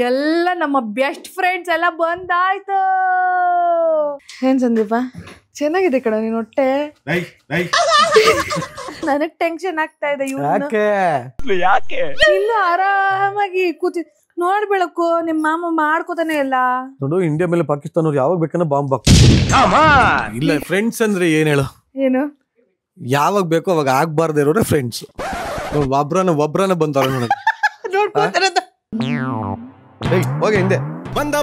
ಎಲ್ಲ ನಮ್ಮ best friends ಎಲ್ಲ ಬಂದಾಯ್ತು. ಏನ್ ಸಂದೀಪ ಚೆನ್ನಾಗಿದೆ ಕಣ ನೀನ್ ಹೊಟ್ಟೆ. ನನಗ್ ಟೆನ್ಷನ್ ಆಗ್ತಾ ಇದೆ. ಯಾಕೆ ಇನ್ನು ಆರಾಮಾಗಿ ಕೂತಿ ನೋಡ್ಬೇಳಕ್ಕೂ ನಿಮ್ ಮಾಮ ಮಾಡ್ಕೋತಾನೆ ಇಲ್ಲ. ನೋಡು ಇಂಡಿಯಾ ಮೇಲೆ ಪಾಕಿಸ್ತಾನವ್ರು ಯಾವಾಗ ಬೇಕನ್ನ ಬಾಂಬ್ ಇಲ್ಲ. ಫ್ರೆಂಡ್ಸ್ ಅಂದ್ರೆ ಏನ್ ಹೇಳು, ಏನು ಯಾವಾಗ ಬೇಕೋ ಅವಾಗ ಆಗ್ಬಾರ್ದೇ ಇರೋರೆ ಫ್ರೆಂಡ್ಸ್. ಒಬ್ರನ ಬಂದವ್ರ ನೋಡ್ಕೋತಾರ. ಹೋಗಿ ಹಿಂದೆ ಬಂದ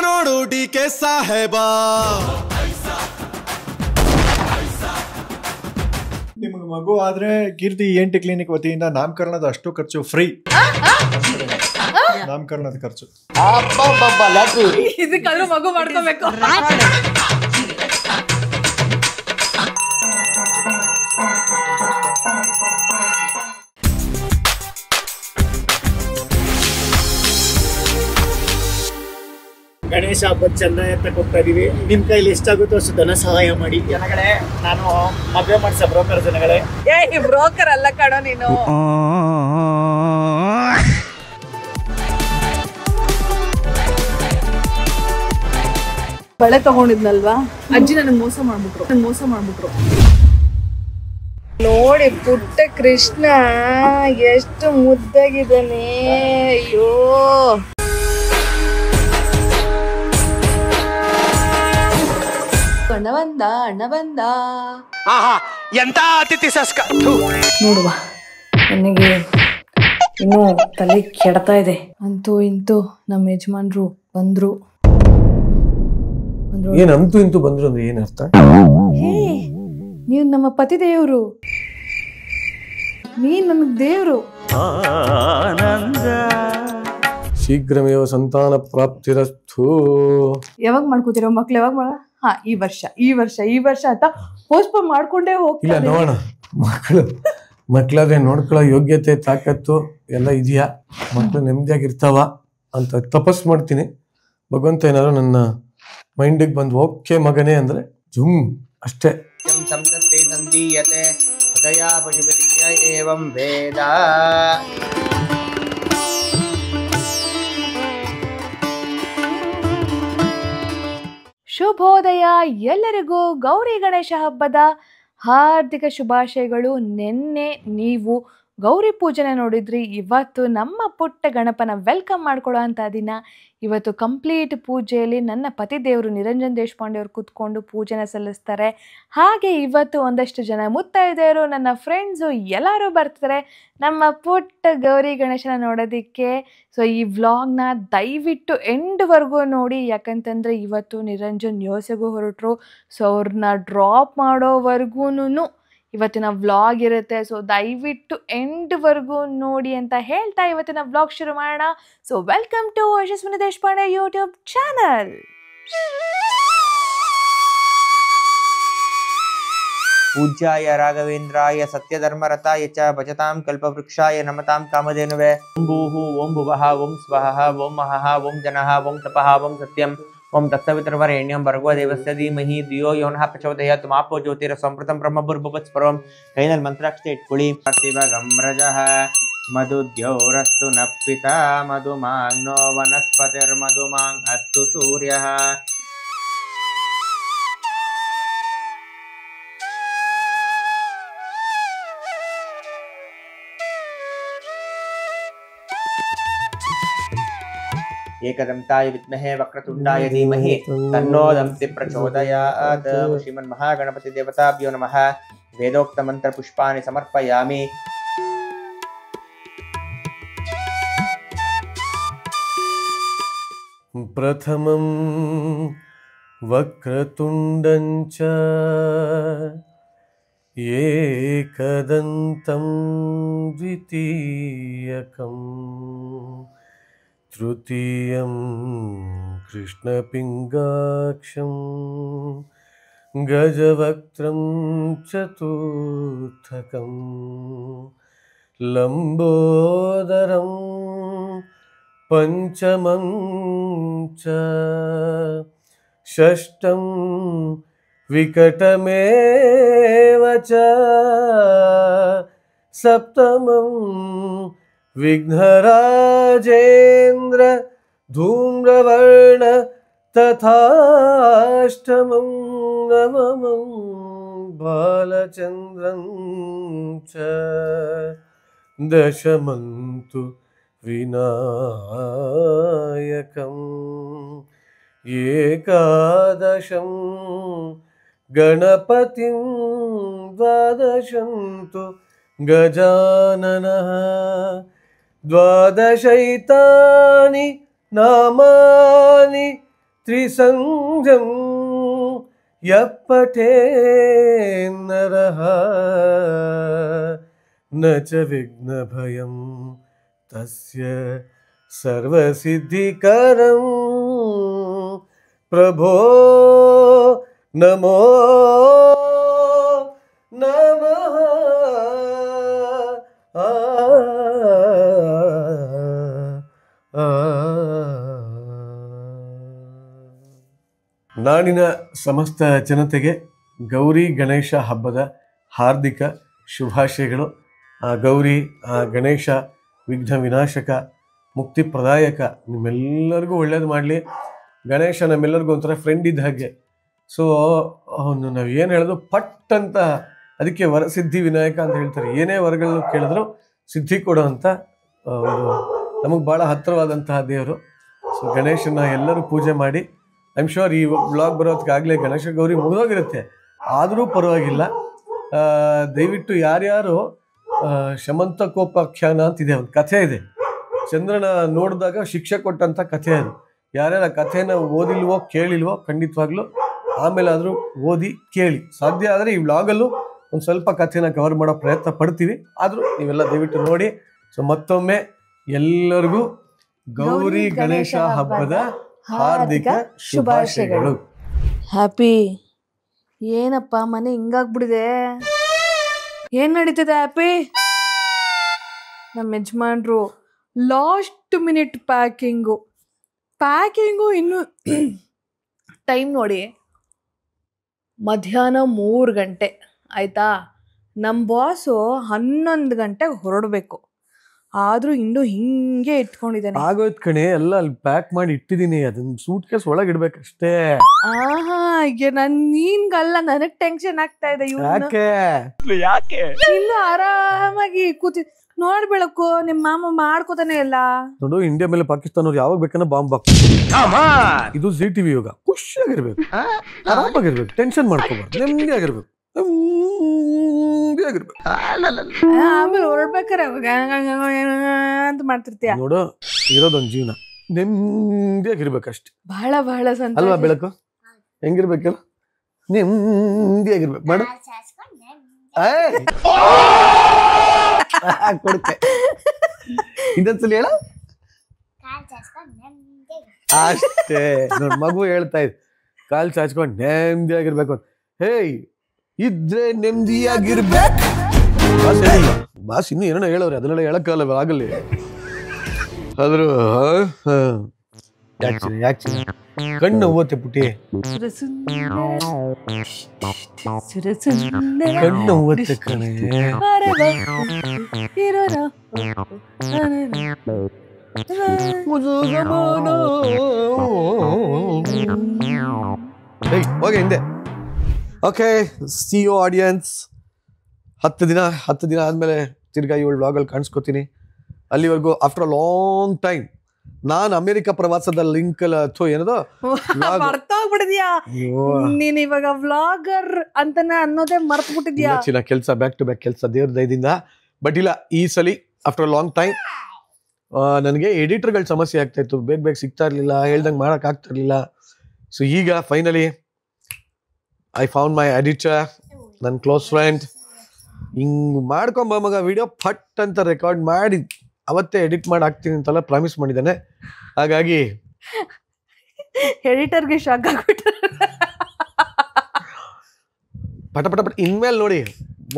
ನೋಡು ಡಿ ಕೆ ಸಾಹೇಬ. ನಿಮ್ಗೆ ಮಗು ಆದ್ರೆ ಕೀರ್ತಿ ENT ಕ್ಲಿನಿಕ್ ವತಿಯಿಂದ ನಾಮಕರಣದ ಅಷ್ಟು ಖರ್ಚು ಫ್ರೀ. ನಾಮಕರಣದ ಖರ್ಚು ಇದಕ್ಕಾದ್ರೂ ಮಗು ಮಾಡ್ಕೋಬೇಕು. ಗಣೇಶ ಹಬ್ಬದ ಚಂದ ಎತ್ತಕ್ಕೆ ಹೋಗ್ತಾ ಇದೀವಿ. ನಿಮ್ ಕೈಲಿ ಎಷ್ಟಾಗುತ್ತೋ ಅಷ್ಟು ಧನ ಸಹಾಯ ಮಾಡಿ ಜನಗಳೇ. ನಾನು ಮದುವೆ ಮಾಡಿಸ ಬ್ರೋಕರ್ ಜನಗಳೇ. ಬ್ರೋಕರ್ ಅಲ್ಲ ಕಣೋ ನೀನು. ಬಳೆ ತಗೊಂಡಿದ್ನಲ್ವಾ ಅಜ್ಜಿ ನನಗೆ ಮೋಸ ಮಾಡ್ಬಿಟ್ರು. ನೋಡಿ ಪುಟ್ಟ ಕೃಷ್ಣ ಎಷ್ಟು ಮುದ್ದಾಗಿದ್ದಾನೆ. ಅಯ್ಯೋ ಅಣ್ಣ ಬಂದ ಎಂತ ಅತಿಥಿ ಸಂಸ್ಕಾರ ನೋಡುವ. ನನಗೆ ಇನ್ನೂ ತಲೆ ಕೆಡ್ತಾ ಇದೆ. ಅಂತೂ ಇಂತೂ ನಮ್ಮ ಯಜಮಾನ್ರು ಬಂದ್ರು. ಏನ್ ಅಂತೂ ಇಂತೂ ಬಂದ್ರು ಅಂದ್ರೆ ಏನ್ ಅರ್ಥ? ನೀವು ನಮ್ಮ ಪತಿ ದೇವ್ರು, ನೀನ್ ನಮಗ್ ದೇವ್ರು. ಶೀಘ್ರಮೇವ ಸಂತಾನ ಪ್ರಾಪ್ತಿರಸ್ತು. ಯಾವಾಗ ಮಾಡ್ಕೋತಿರೋ ಮಕ್ಳು? ಯಾವಾಗ ಈ ವರ್ಷ ಅಂತ ಪೋಸ್ಟ್ಪೋನ್ ಮಾಡ್ಕೊಂಡೇ ಇಲ್ಲ ಹೋಗ್ತಾರೆ. ನೋಡೋಣ. ಮಕ್ಳಾದ್ರೆ ನೋಡ್ಕೊಳ್ಳೋ ಯೋಗ್ಯತೆ ತಾಕತ್ತು ಎಲ್ಲ ಇದೆಯಾ, ಮಕ್ಳು ನೆಮ್ಮದಿಯಾಗಿರ್ತಾವ ಅಂತ ತಪಸ್ ಮಾಡ್ತೀನಿ. ಭಗವಂತ ಏನಾದ್ರು ನನ್ನ ಮೈಂಡಿಗೆ ಬಂದು ಓಕೆ ಮಗನೇ ಅಂದ್ರೆ ಜುಮ್ ಅಷ್ಟೇ. ಶುಭೋದಯ ಎಲ್ಲರಿಗೂ. ಗೌರಿ ಗಣೇಶ ಹಬ್ಬದ ಹಾರ್ದಿಕ ಶುಭಾಶಯಗಳು. ನಿನ್ನೆ ನೀವು ಗೌರಿ ಪೂಜೆನ ನೋಡಿದ್ರಿ. ಇವತ್ತು ನಮ್ಮ ಪುಟ್ಟ ಗಣಪನ ವೆಲ್ಕಮ್ ಮಾಡ್ಕೊಳ್ಳೋ ಅಂಥ ದಿನ. ಇವತ್ತು ಕಂಪ್ಲೀಟ್ ಪೂಜೆಯಲ್ಲಿ ನನ್ನ ಪತಿ ದೇವರು ನಿರಂಜನ್ ದೇಶಪಾಂಡೆ ಅವರು ಕೂತ್ಕೊಂಡು ಪೂಜೆನ ಸಲ್ಲಿಸ್ತಾರೆ. ಹಾಗೆ ಇವತ್ತು ಒಂದಷ್ಟು ಜನ ಮುತ್ತೈದೆಯರು, ನನ್ನ ಫ್ರೆಂಡ್ಸು ಎಲ್ಲರೂ ಬರ್ತಾರೆ ನಮ್ಮ ಪುಟ್ಟ ಗೌರಿ ಗಣೇಶನ ನೋಡೋದಕ್ಕೆ. ಸೊ ಈ ವ್ಲಾಗ್ನ ದಯವಿಟ್ಟು ಎಂಡ್ವರೆಗೂ ನೋಡಿ, ಯಾಕಂತಂದರೆ ಇವತ್ತು ನಿರಂಜನ್ ಯೋಸೆಗೂ ಹೊರಟರು. ಸೊ ಅವ್ರನ್ನ ಡ್ರಾಪ್ ಮಾಡೋವರೆಗೂ ಇವತ್ತಿನ ವ್ಲಾಗ್ ಇರುತ್ತೆ. ಸೊ ದಯವಿಟ್ಟು ಎಂಡ್ವರೆಗೂ ನೋಡಿ ಅಂತ ಹೇಳ್ತಾ ಇವತ್ತಿನ ವ್ಲಾಗ್ ಶುರು ಮಾಡೋಣ. So welcome to Yashaswini Deshpande YouTube channel. पूज्याय राघवेन्द्राय सत्यधर्मरताय च भजतां कल्पवृक्षाय नमतां कामधेनुवे। ओं भूः ओं भुवः ओं स्वः ओं महः ओं जनः ओं तपः ओं सत्यम् ओं तत्सवितुर्वरेण्यं भर्गो देवस्य धीमहि धियो यो नः प्रचोदयात् मापो ज्योतिरसंप्रतं ब्रह्मभूर्भुवस्परं कैनल मंत्राक्षते इट्कुळि प्रतिभगं रजः मधुद्यौरस्तु नः पिता मधुमाग्नो वनस्पतिर्मधुमाङ् अस्तु सूर्यः। एकदन्ताय विद्महे वक्रतुण्डाय धीमहि तन्नो दन्ति प्रचोदयात्। श्रीमन्महागणपति देवताभ्यो नमः। वेदोक्त मंत्र पुष्पाणि समर्पयामि। प्रथमं वक्रतुण्डं च एकदन्तं द्वितीयकम् तृतीयं कृष्णपिङ्गाक्षं गजवक्त्रं चतुर्थकं लम्बोदरं पंचमं च षष्ठं विकटमेव च सप्तमं ವಿಘ್ನರಾಜೇಂದ್ರ ಧೂಮ್ರವರ್ಣ ತಥಾಷ್ಟಮಂ ನವಮಂ ಬಾಲಚಂದ್ರಂ ಚ ದಶಮಂತು ವಿನಾಯಕಂ ಏಕಾದಶಂ ಗಣಪತಿಂ ದ್ವಾದಶಂತು ಗಜಾನನಃ ದ್ವಾದಶೈತಾನಿ ನಾಮಾನಿ ತ್ರಿಸಂಧ್ಯಂ ಯಪ್ಪಟೇ ನರಃ ನ ಚ ವಿಘ್ನಭಯಂ ತಸ್ಯ ಸರ್ವಸಿದ್ಧಿಕರಂ ಪ್ರಭೋ ನಮೋ ನಮಃ ನಾಡಿನ ಸಮಸ್ತ ಜನತೆಗೆ ಗೌರಿ ಗಣೇಶ ಹಬ್ಬದ ಹಾರ್ದಿಕ ಶುಭಾಶಯಗಳು. ಆ ಗೌರಿ, ಆ ಗಣೇಶ ವಿಘ್ನ ವಿನಾಶಕ, ಮುಕ್ತಿ ಪ್ರದಾಯಕ ನಿಮ್ಮೆಲ್ಲರಿಗೂ ಒಳ್ಳೇದು ಮಾಡಲಿ. ಗಣೇಶ ನಮ್ಮೆಲ್ಲರಿಗೂ ಒಂಥರ ಫ್ರೆಂಡ್ ಇದ್ದ ಹಾಗೆ. ಸೊ ಅವನು ನಾವು ಏನು ಹೇಳೋದು ಪಟ್ ಅಂತ, ಅದಕ್ಕೆ ವರಸಿದ್ಧಿ ವಿನಾಯಕ ಅಂತ ಹೇಳ್ತಾರೆ. ಏನೇ ವರಗಳನ್ನು ಕೇಳಿದ್ರು ಸಿದ್ಧಿ ಕೊಡೋ ಅಂತ ಒಂದು ನಮಗೆ ಭಾಳ ಹತ್ತಿರವಾದಂತಹ ದೇವರು. ಸೊ ಗಣೇಶನ ಎಲ್ಲರೂ ಪೂಜೆ ಮಾಡಿ, ಐ ಆಮ್ ಶೋರ್ ಈ ವ್ಲಾಗ್ ಬರೋದಕ್ಕಾಗಲೇ ಗಣೇಶ ಗೌರಿ ಮುಗಿದೋಗಿರುತ್ತೆ. ಆದರೂ ಪರವಾಗಿಲ್ಲ, ದಯವಿಟ್ಟು ಯಾರ್ಯಾರು ಶಮಂತಕೋಪಾಖ್ಯಾನ ಅಂತಿದೆ, ಒಂದು ಕಥೆ ಇದೆ, ಚಂದ್ರನ ನೋಡಿದಾಗ ಶಿಕ್ಷೆ ಕೊಟ್ಟಂಥ ಕಥೆ ಅದು. ಯಾರ್ಯಾರ ಕಥೆನ ಓದಿಲ್ವೋ ಕೇಳಿಲ್ವೋ ಖಂಡಿತವಾಗ್ಲೂ ಆಮೇಲೆ ಆದರೂ ಓದಿ ಕೇಳಿ. ಸಾಧ್ಯ ಆದರೆ ಈ ವ್ಲಾಗಲ್ಲೂ ಒಂದು ಸ್ವಲ್ಪ ಕಥೆನ ಕವರ್ ಮಾಡೋ ಪ್ರಯತ್ನ ಪಡ್ತೀವಿ. ಆದರೂ ನೀವೆಲ್ಲ ದಯವಿಟ್ಟು ನೋಡಿ. ಸೊ ಮತ್ತೊಮ್ಮೆ ಎಲ್ಲರಿಗೂ ಗೌರಿ ಗಣೇಶ ಹಬ್ಬದ ಹಾರ್ದಿಕ ಶುಭಾಶಯಗಳು. ಹ್ಯಾಪಿ. ಏನಪ್ಪ ಮನೆ ಹಿಂಗಾಗ್ಬಿಡಿದೆ, ಏನ್ ನಡೀತಿದೆ ಹ್ಯಾಪಿ? ನಮ್ಮ ಯಜಮಾನ್ರು ಲಾಸ್ಟ್ ಮಿನಿಟ್ ಪ್ಯಾಕಿಂಗು ಇನ್ನು ಟೈಮ್ ನೋಡಿ, ಮಧ್ಯಾಹ್ನ 3 ಗಂಟೆ ಆಯ್ತಾ. ನಮ್ಮ ಬಾಸು 11 ಗಂಟೆಗೆ ಹೊರಡಬೇಕು, ಆದ್ರೂ ಇನ್ನೂ ಹಿಂಗೆ ಇಟ್ಕೊಂಡಿದ್ದಾನೆ. ಆಗೋಯ್ತು ಕಣೆ, ಎಲ್ಲ ಅಲ್ಲಿ ಪ್ಯಾಕ್ ಮಾಡಿ ಇಟ್ಟಿದ್ದೀನಿ, ಅದನ್ನ ಸೂಟ್ ಕೇಸ್ ಒಳಗೆ ಇಡ್ಬೇಕಷ್ಟೇ. ಈಗ ನೀನ್ಗಲ್ಲ, ನನಗ್ ಟೆನ್ಷನ್ ಆಗ್ತಾ ಇದೆ. ಯಾಕೆ ಇನ್ನು ಆರಾಮಾಗಿ ಕೂತಿ ನೋಡ್ಬೇಳಕ್ಕೂ ನಿಮ್ಮ ಮಾಮ ಮಾಡ್ಕೋತಾನೆ ಇಲ್ಲ. ನೋಡು, ಇಂಡಿಯಾ ಮೇಲೆ ಪಾಕಿಸ್ತಾನವ್ರು ಯಾವಾಗ ಬೇಕನ್ನ ಬಾಂಬ್ ಹಾಕ್ತಾರೆ. ಇದು ಜಿ ಟಿವಿ ಯೋಗ. ಖುಷಿಯಾಗಿರ್ಬೇಕು, ಆರಾಮಾಗಿರ್ಬೇಕು, ಟೆನ್ಷನ್ ಮಾಡ್ಕೋಬಾರ್ದು, ನೆಮ್ಮದಿಯಾಗಿರ್ಬೇಕು. ಆಮೇಲೆ ಹೊರಡ್ಬೇಕಾರೆ ಅಂತ ಮಾಡ್ತಿರ್ತೀಯ. ನೋಡು, ಇರೋದೊಂದು ಜೀವನ, ನೆಮ್ಮದಿಯಾಗಿರ್ಬೇಕಷ್ಟೆ. ಬಹಳ ಬಹಳ ಸಂತೋಷ ಅಲ್ವಾ ಬೆಳಕು? ಹೆಂಗಿರ್ಬೇಕಲ್ಲ, ನೆಮ್ಮದಿಯಾಗಿರ್ಬೇಕು. ಮಾಡು ಕೊಡುತ್ತೆ. ಇನ್ನೊಂದ್ಸಲ ಹೇಳ. ಅಷ್ಟೇ ನೋಡ್, ಮಗು ಹೇಳ್ತಾ ಇದ್ ಕಾಲ್ ಚಾಚ್ಕೊಂಡು ನೆಮ್ಮದಿಯಾಗಿರ್ಬೇಕು ಅಂತ. ಹೇಯ್, ಇದ್ರೆ ನೆಮ್ಮದಿಯಾಗಿರ್ಬೇಕು. ಬಾಸ್ ಇನ್ನು ಏನೋ ಹೇಳವ್ರೆ, ಅದನ್ನೆಲ್ಲ ಹೇಳಕ್ಕಲ್ಲ ಆಗಲ್ಲಿ. ಆದ್ರೂ ಯಾಕೆ ಕಣ್ಣು ಓತ್ತೆ ಪುಟ್ಟಿ, ಕಣ್ಣು ಓತ್ತೆ ಕಣೆ. ಹೋಗಿ ಹಿಂದೆ. Okay, C you audience. 10 ದಿನ ಆದಮೇಲೆ ತಿರ್ಗಾ 7 ವ್ಲಾಗಲ್ಲಿ ಕಾಣಿಸ್ಕೊತೀನಿ. ಅಲ್ಲಿವರೆಗೂ ಆಫ್ಟರ್ ಅ ಲಾಂಗ್ ಟೈಮ್ ನಾನು ಅಮೆರಿಕ ಪ್ರವಾಸದ ಲಿಂಕ್ ಅಥವಾ ಏನದೋ ಮರ್ತೋಗ್ಬಿಟ್ಟಿದ್ಯಾ ನೀನ್ ಇವಾಗ ವ್ಲಾಗರ್ ಅಂತಾನೆ ಅನ್ನೋದೇ ಮರ್ತು ಬಿಟ್ಟಿದ್ಯಾ. ಚಿನ್ನ ಕೆಲಸ ಬ್ಯಾಕ್ ಟು ಬ್ಯಾಕ್ ಕೆಲಸ, ದೇವ್ರ ದಯದಿಂದ. ಬಟ್ ಇಲ್ಲ, ಈ ಸಲ ಆಫ್ಟರ್ ಲಾಂಗ್ ಟೈಮ್ ನನಗೆ ಎಡಿಟರ್ಗಳ ಸಮಸ್ಯೆ ಆಗ್ತಾ ಇತ್ತು, ಬೇಗ ಸಿಗ್ತಾ ಇರ್ಲಿಲ್ಲ, ಹೇಳ್ದಂಗೆ ಮಾಡಕ್ ಆಗ್ತಾ ಇರ್ಲಿಲ್ಲ. ಸೊ ಈಗ finally I found my editor, ನನ್ನ ಕ್ಲೋಸ್ ಫ್ರೆಂಡ್. ಹಿಂಗ್ ಮಾಡ್ಕೊಂಬ ಮಗ, ವಿಡಿಯೋ ಫಟ್ ಅಂತ ರೆಕಾರ್ಡ್ ಮಾಡಿ ಅವತ್ತೇ ಎಡಿಟ್ ಮಾಡಿ ಹಾಕ್ತೀನಿ ಅಂತೆಲ್ಲ ಪ್ರಾಮಿಸ್ ಮಾಡಿದ್ದಾನೆ. ಹಾಗಾಗಿ ಎಡಿಟರ್ಗೆ ಶಾಕ್ ಆಗ್ಬಿಟ್ಟು ಪಟ ಪಟ ಪಟ ಇನ್ಮೇಲೆ ನೋಡಿ,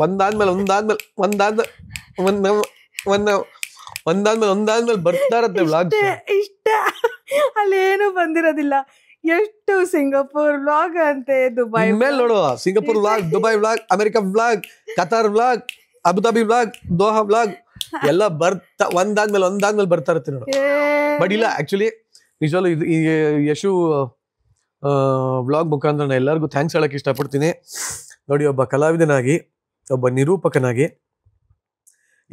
ಒಂದಾದ್ಮೇಲೆ ಬರ್ತಾ ಇರತ್ತೆ ವ್ಲಾಗ್. ಇಷ್ಟ ಅಲ್ಲೇನು ಬಂದಿರೋದಿಲ್ಲ. ಎಷ್ಟು ಸಿಂಗಾಪುರ್ ವ್ಲಾಗ್ ಅಂತೆ, ದುಬೈ ಮೇಲೆ ನೋಡು, Singapore vlog, Dubai vlog, America vlog, Qatar vlog, Abu Dhabi vlog, Doha vlog, ಎಲ್ಲ ಒಂದಾದ್ಮೇಲೆ ಬರ್ತಾ ಇರುತ್ತೆ ನೋಡು. ಬಟ್ ಇಲ್ಲ ಆಕ್ಚುಲಿ ನಿಜವಲ್ಲೂ ಇದು ಈ ಯಶು ವ್ಲಾಗ್ ಮುಖಾಂತರ ನಾನು ಎಲ್ಲರಿಗೂ ಥ್ಯಾಂಕ್ಸ್ ಹೇಳಕ್ ಇಷ್ಟಪಡ್ತೀನಿ. ನೋಡಿ, ಒಬ್ಬ ಕಲಾವಿದನಾಗಿ, ಒಬ್ಬ ನಿರೂಪಕನಾಗಿ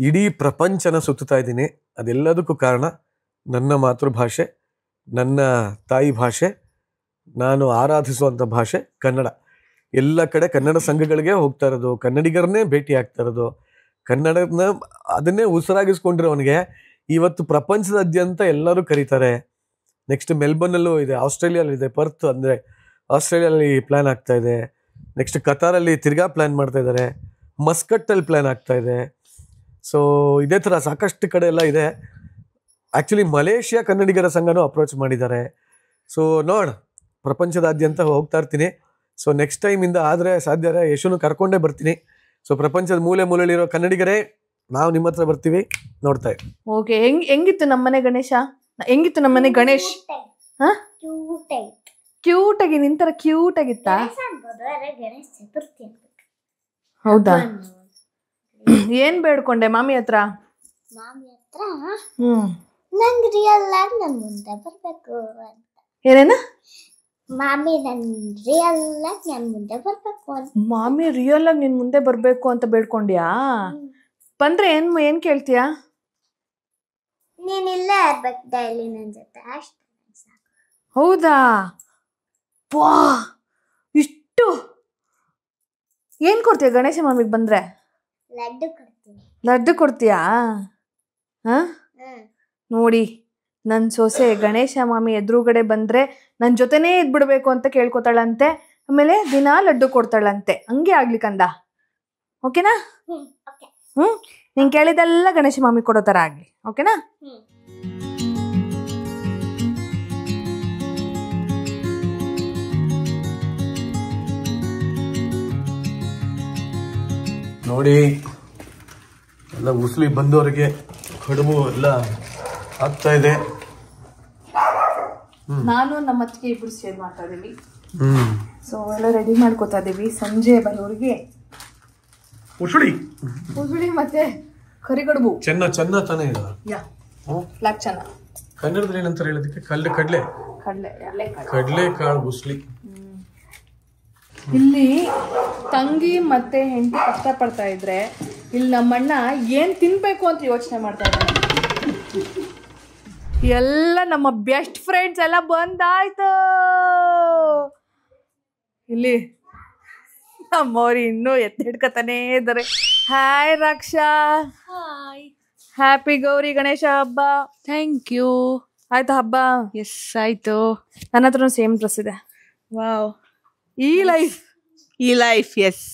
ಇಡೀ ಪ್ರಪಂಚನ ಸುತ್ತುತ್ತಾ ಇದ್ದೀನಿ. ಅದೆಲ್ಲದಕ್ಕೂ ಕಾರಣ ನನ್ನ ಮಾತೃಭಾಷೆ, ನನ್ನ ತಾಯಿ ಭಾಷೆ, ನಾನು ಆರಾಧಿಸುವಂಥ ಭಾಷೆ ಕನ್ನಡ. ಎಲ್ಲ ಕಡೆ ಕನ್ನಡ ಸಂಘಗಳಿಗೆ ಹೋಗ್ತಾ ಇರೋದು, ಕನ್ನಡಿಗರನ್ನೇ ಭೇಟಿ ಆಗ್ತಾ ಇರೋದು, ಕನ್ನಡನ ಅದನ್ನೇ ಉಸಿರಾಗಿಸ್ಕೊಂಡಿರೋವನಿಗೆ ಇವತ್ತು ಪ್ರಪಂಚದಾದ್ಯಂತ ಎಲ್ಲರೂ ಕರೀತಾರೆ. ನೆಕ್ಸ್ಟ್ ಮೆಲ್ಬರ್ನಲ್ಲೂ ಇದೆ, ಆಸ್ಟ್ರೇಲಿಯಾಲಿದೆ, ಪರ್ತ್ ಅಂದರೆ ಆಸ್ಟ್ರೇಲಿಯಲ್ಲಿ ಪ್ಲ್ಯಾನ್ ಆಗ್ತಾ ಇದೆ. ನೆಕ್ಸ್ಟ್ ಕತಾರಲ್ಲಿ ತಿರ್ಗಾ ಪ್ಲ್ಯಾನ್ ಮಾಡ್ತಾ ಇದ್ದಾರೆ, ಮಸ್ಕಟ್ಟಲ್ಲಿ ಪ್ಲ್ಯಾನ್ ಆಗ್ತಾ ಇದೆ. ಸೊ ಇದೇ ಥರ ಸಾಕಷ್ಟು ಕಡೆ ಎಲ್ಲ ಇದೆ. ಆ್ಯಕ್ಚುಲಿ ಮಲೇಷ್ಯಾ ಕನ್ನಡಿಗರ ಸಂಘನೂ ಅಪ್ರೋಚ್ ಮಾಡಿದ್ದಾರೆ. ಸೊ ನೋಡ, ಪ್ರಪಂಚದಾದ್ಯಂತ ಹೋಗ್ತಾ ಇರ್ತೀನಿ. ಸೊ ನೆಕ್ಸ್ಟ್ ಟೈಮಿಂದ ಆದರೆ ಸಾಧ್ಯ ಯಶುನು ಕರ್ಕೊಂಡೇ ಬರ್ತೀನಿ. ಸೊ ಪ್ರಪಂಚದ ಮೂಲೆಯಲ್ಲಿರೋ ಕನ್ನಡಿಗರೇ, ನಾವು ನಿಮ್ಮ ಹತ್ರ ಬರ್ತೀವಿ, ನೋಡ್ತಾ ಇರಿ. ಓಕೆ, ಹೆಂಗಿತ್ತು ನಮ್ಮನೆ ಗಣೇಶ? ಹೆಂಗಿತ್ತು ನಮ್ಮನೆ ಗಣೇಶ್? ಕ್ಯೂಟ್ ಆಗಿ ನಿಂತರ ಕ್ಯೂಟ್ ಆಗಿತ್ತಾ? ಹೌದಾ? ಏನ್ ಬೇಡ್ಕೊಂಡೆ ಮಾಮಿ ಹತ್ರ? ನಂಗೆ ರಿಯಲ್ ಆಗಿ ನನ್ ಮುಂದೆ ಬರ್ಬೇಕು ಅಂತ. ಏನೇನ? ಮಾಮಿ ನನ್ ರಿಯಲ್ ಆಗಿ ನನ್ ಮುಂದೆ ಬರ್ಬೇಕು ಅಂತ. ಮಾಮಿ ರಿಯಲ್ ಆಗಿ ನಿನ್ ಮುಂದೆ ಬರ್ಬೇಕು ಅಂತ ಬೇಡ್ಕೊಂಡ್ಯಾ? ಬಂದ್ರೆ ಏನ್ ಕೇಳ್ತೀಯಾ? ನೀನ್ ಇಲ್ಲೇ ಇರ್ಬೇಕು ಡೈಲಿ ನನ್ ಜೊತೆ, ಅಷ್ಟೇ. ಹೌದಾ? ವಾ, ಇಷ್ಟು ಏನ್ ಕೊಡ್ತೀಯ ಗಣೇಶ ಮಾಮಿಗೆ ಬಂದ್ರೆ? ಲಡ್ಡು ಕೊಡ್ತೀನಿ. ಲಡ್ಡು ಕೊಡ್ತೀಯಾ? ಹ, ನೋಡಿ, ನನ್ನ ಸೊಸೆ ಗಣೇಶ ಮಾಮಿ ಎದುರುಗಡೆ ಬಂದ್ರೆ ನನ್ನ ಜೊತೆನೇ ಇದ್ಬಿಡ್ಬೇಕು ಅಂತ ಕೇಳ್ಕೊತಾಳಂತೆ. ಆಮೇಲೆ ದಿನಾ ಲಡ್ಡು ಕೊಡ್ತಾಳಂತೆ. ಹಂಗೆ ಆಗ್ಲಿ ಕಂದ, ಓಕೆನಾ? ನೀನ್ ಕೇಳಿದೆಲ್ಲ ಗಣೇಶ ಮಾಮಿ ಕೊಡೋ ತರ ಆಗ್ಲಿ, ಓಕೆನಾ? ನೋಡಿ, ಎಲ್ಲ ಉಸ್ಲಿ ಬಂದವರಿಗೆ ಕಡುಬು ಎಲ್ಲ ಆಗ್ತಾ ಇದೆ. ನಾನು ನಮ್ಮ ಅತ್ತಿಗೆ ಇಬ್ರು ಸೇರ್ ಮಾಡ್ತಾ ಇದೀವಿ. ಸೊ ಎಲ್ಲ ರೆಡಿ ಮಾಡ್ಕೋತಾ ಇದೀವಿ. ಸಂಜೆ ಬರೋರಿಗೆ ಉಸುಳಿ ಮತ್ತೆ ಕರಿಗಡುಬು. ಚೆನ್ನ ತಾನೇ ಇದೆ. ಬ್ಲಾಕ್ ಚೆನ್ನ. ಕನ್ನಡದಲ್ಲಿ ಏನಂತಾರೆ ಹೇಳೋದಕ್ಕೆ? ಕಡಲೆ ಕಾಳು ಉಸ್ಲಿ. ಇಲ್ಲಿ ತಂಗಿ ಮತ್ತೆ ಹೆಂಡತಿ ಕಷ್ಟ ಪಡ್ತಾ ಇದ್ರೆ ಇಲ್ಲಿ ನಮ್ಮಣ್ಣ ಏನ್ ತಿನ್ಬೇಕು ಅಂತ ಯೋಚನೆ ಮಾಡ್ತಾ ಇದ್ದಾನೆ. ಎಲ್ಲ ನಮ್ಮ ಬೆಸ್ಟ್ ಫ್ರೆಂಡ್ಸ್ ಎಲ್ಲ ಬಂದಾಯ್ತು. ಇಲ್ಲಿ ನಮ್ಮವ್ರು ಇನ್ನೂ ಎತ್ತಿಡ್ಕತಾನೇ ಇದ್ದಾರೆ. ಹಾಯ್ ರಕ್ಷಾ. ಹ್ಯಾಪಿ ಗೌರಿ ಗಣೇಶ ಹಬ್ಬ. Thank you. ಆಯ್ತಾ ಹಬ್ಬ? ಎಸ್ ಆಯ್ತು. ನನ್ನ ಹತ್ರ ಸೇಮ್ ಡ್ರೆಸ್ ಇದೆ. ವಾವ್, ಈ ಲೈಫ್ ಎಸ್.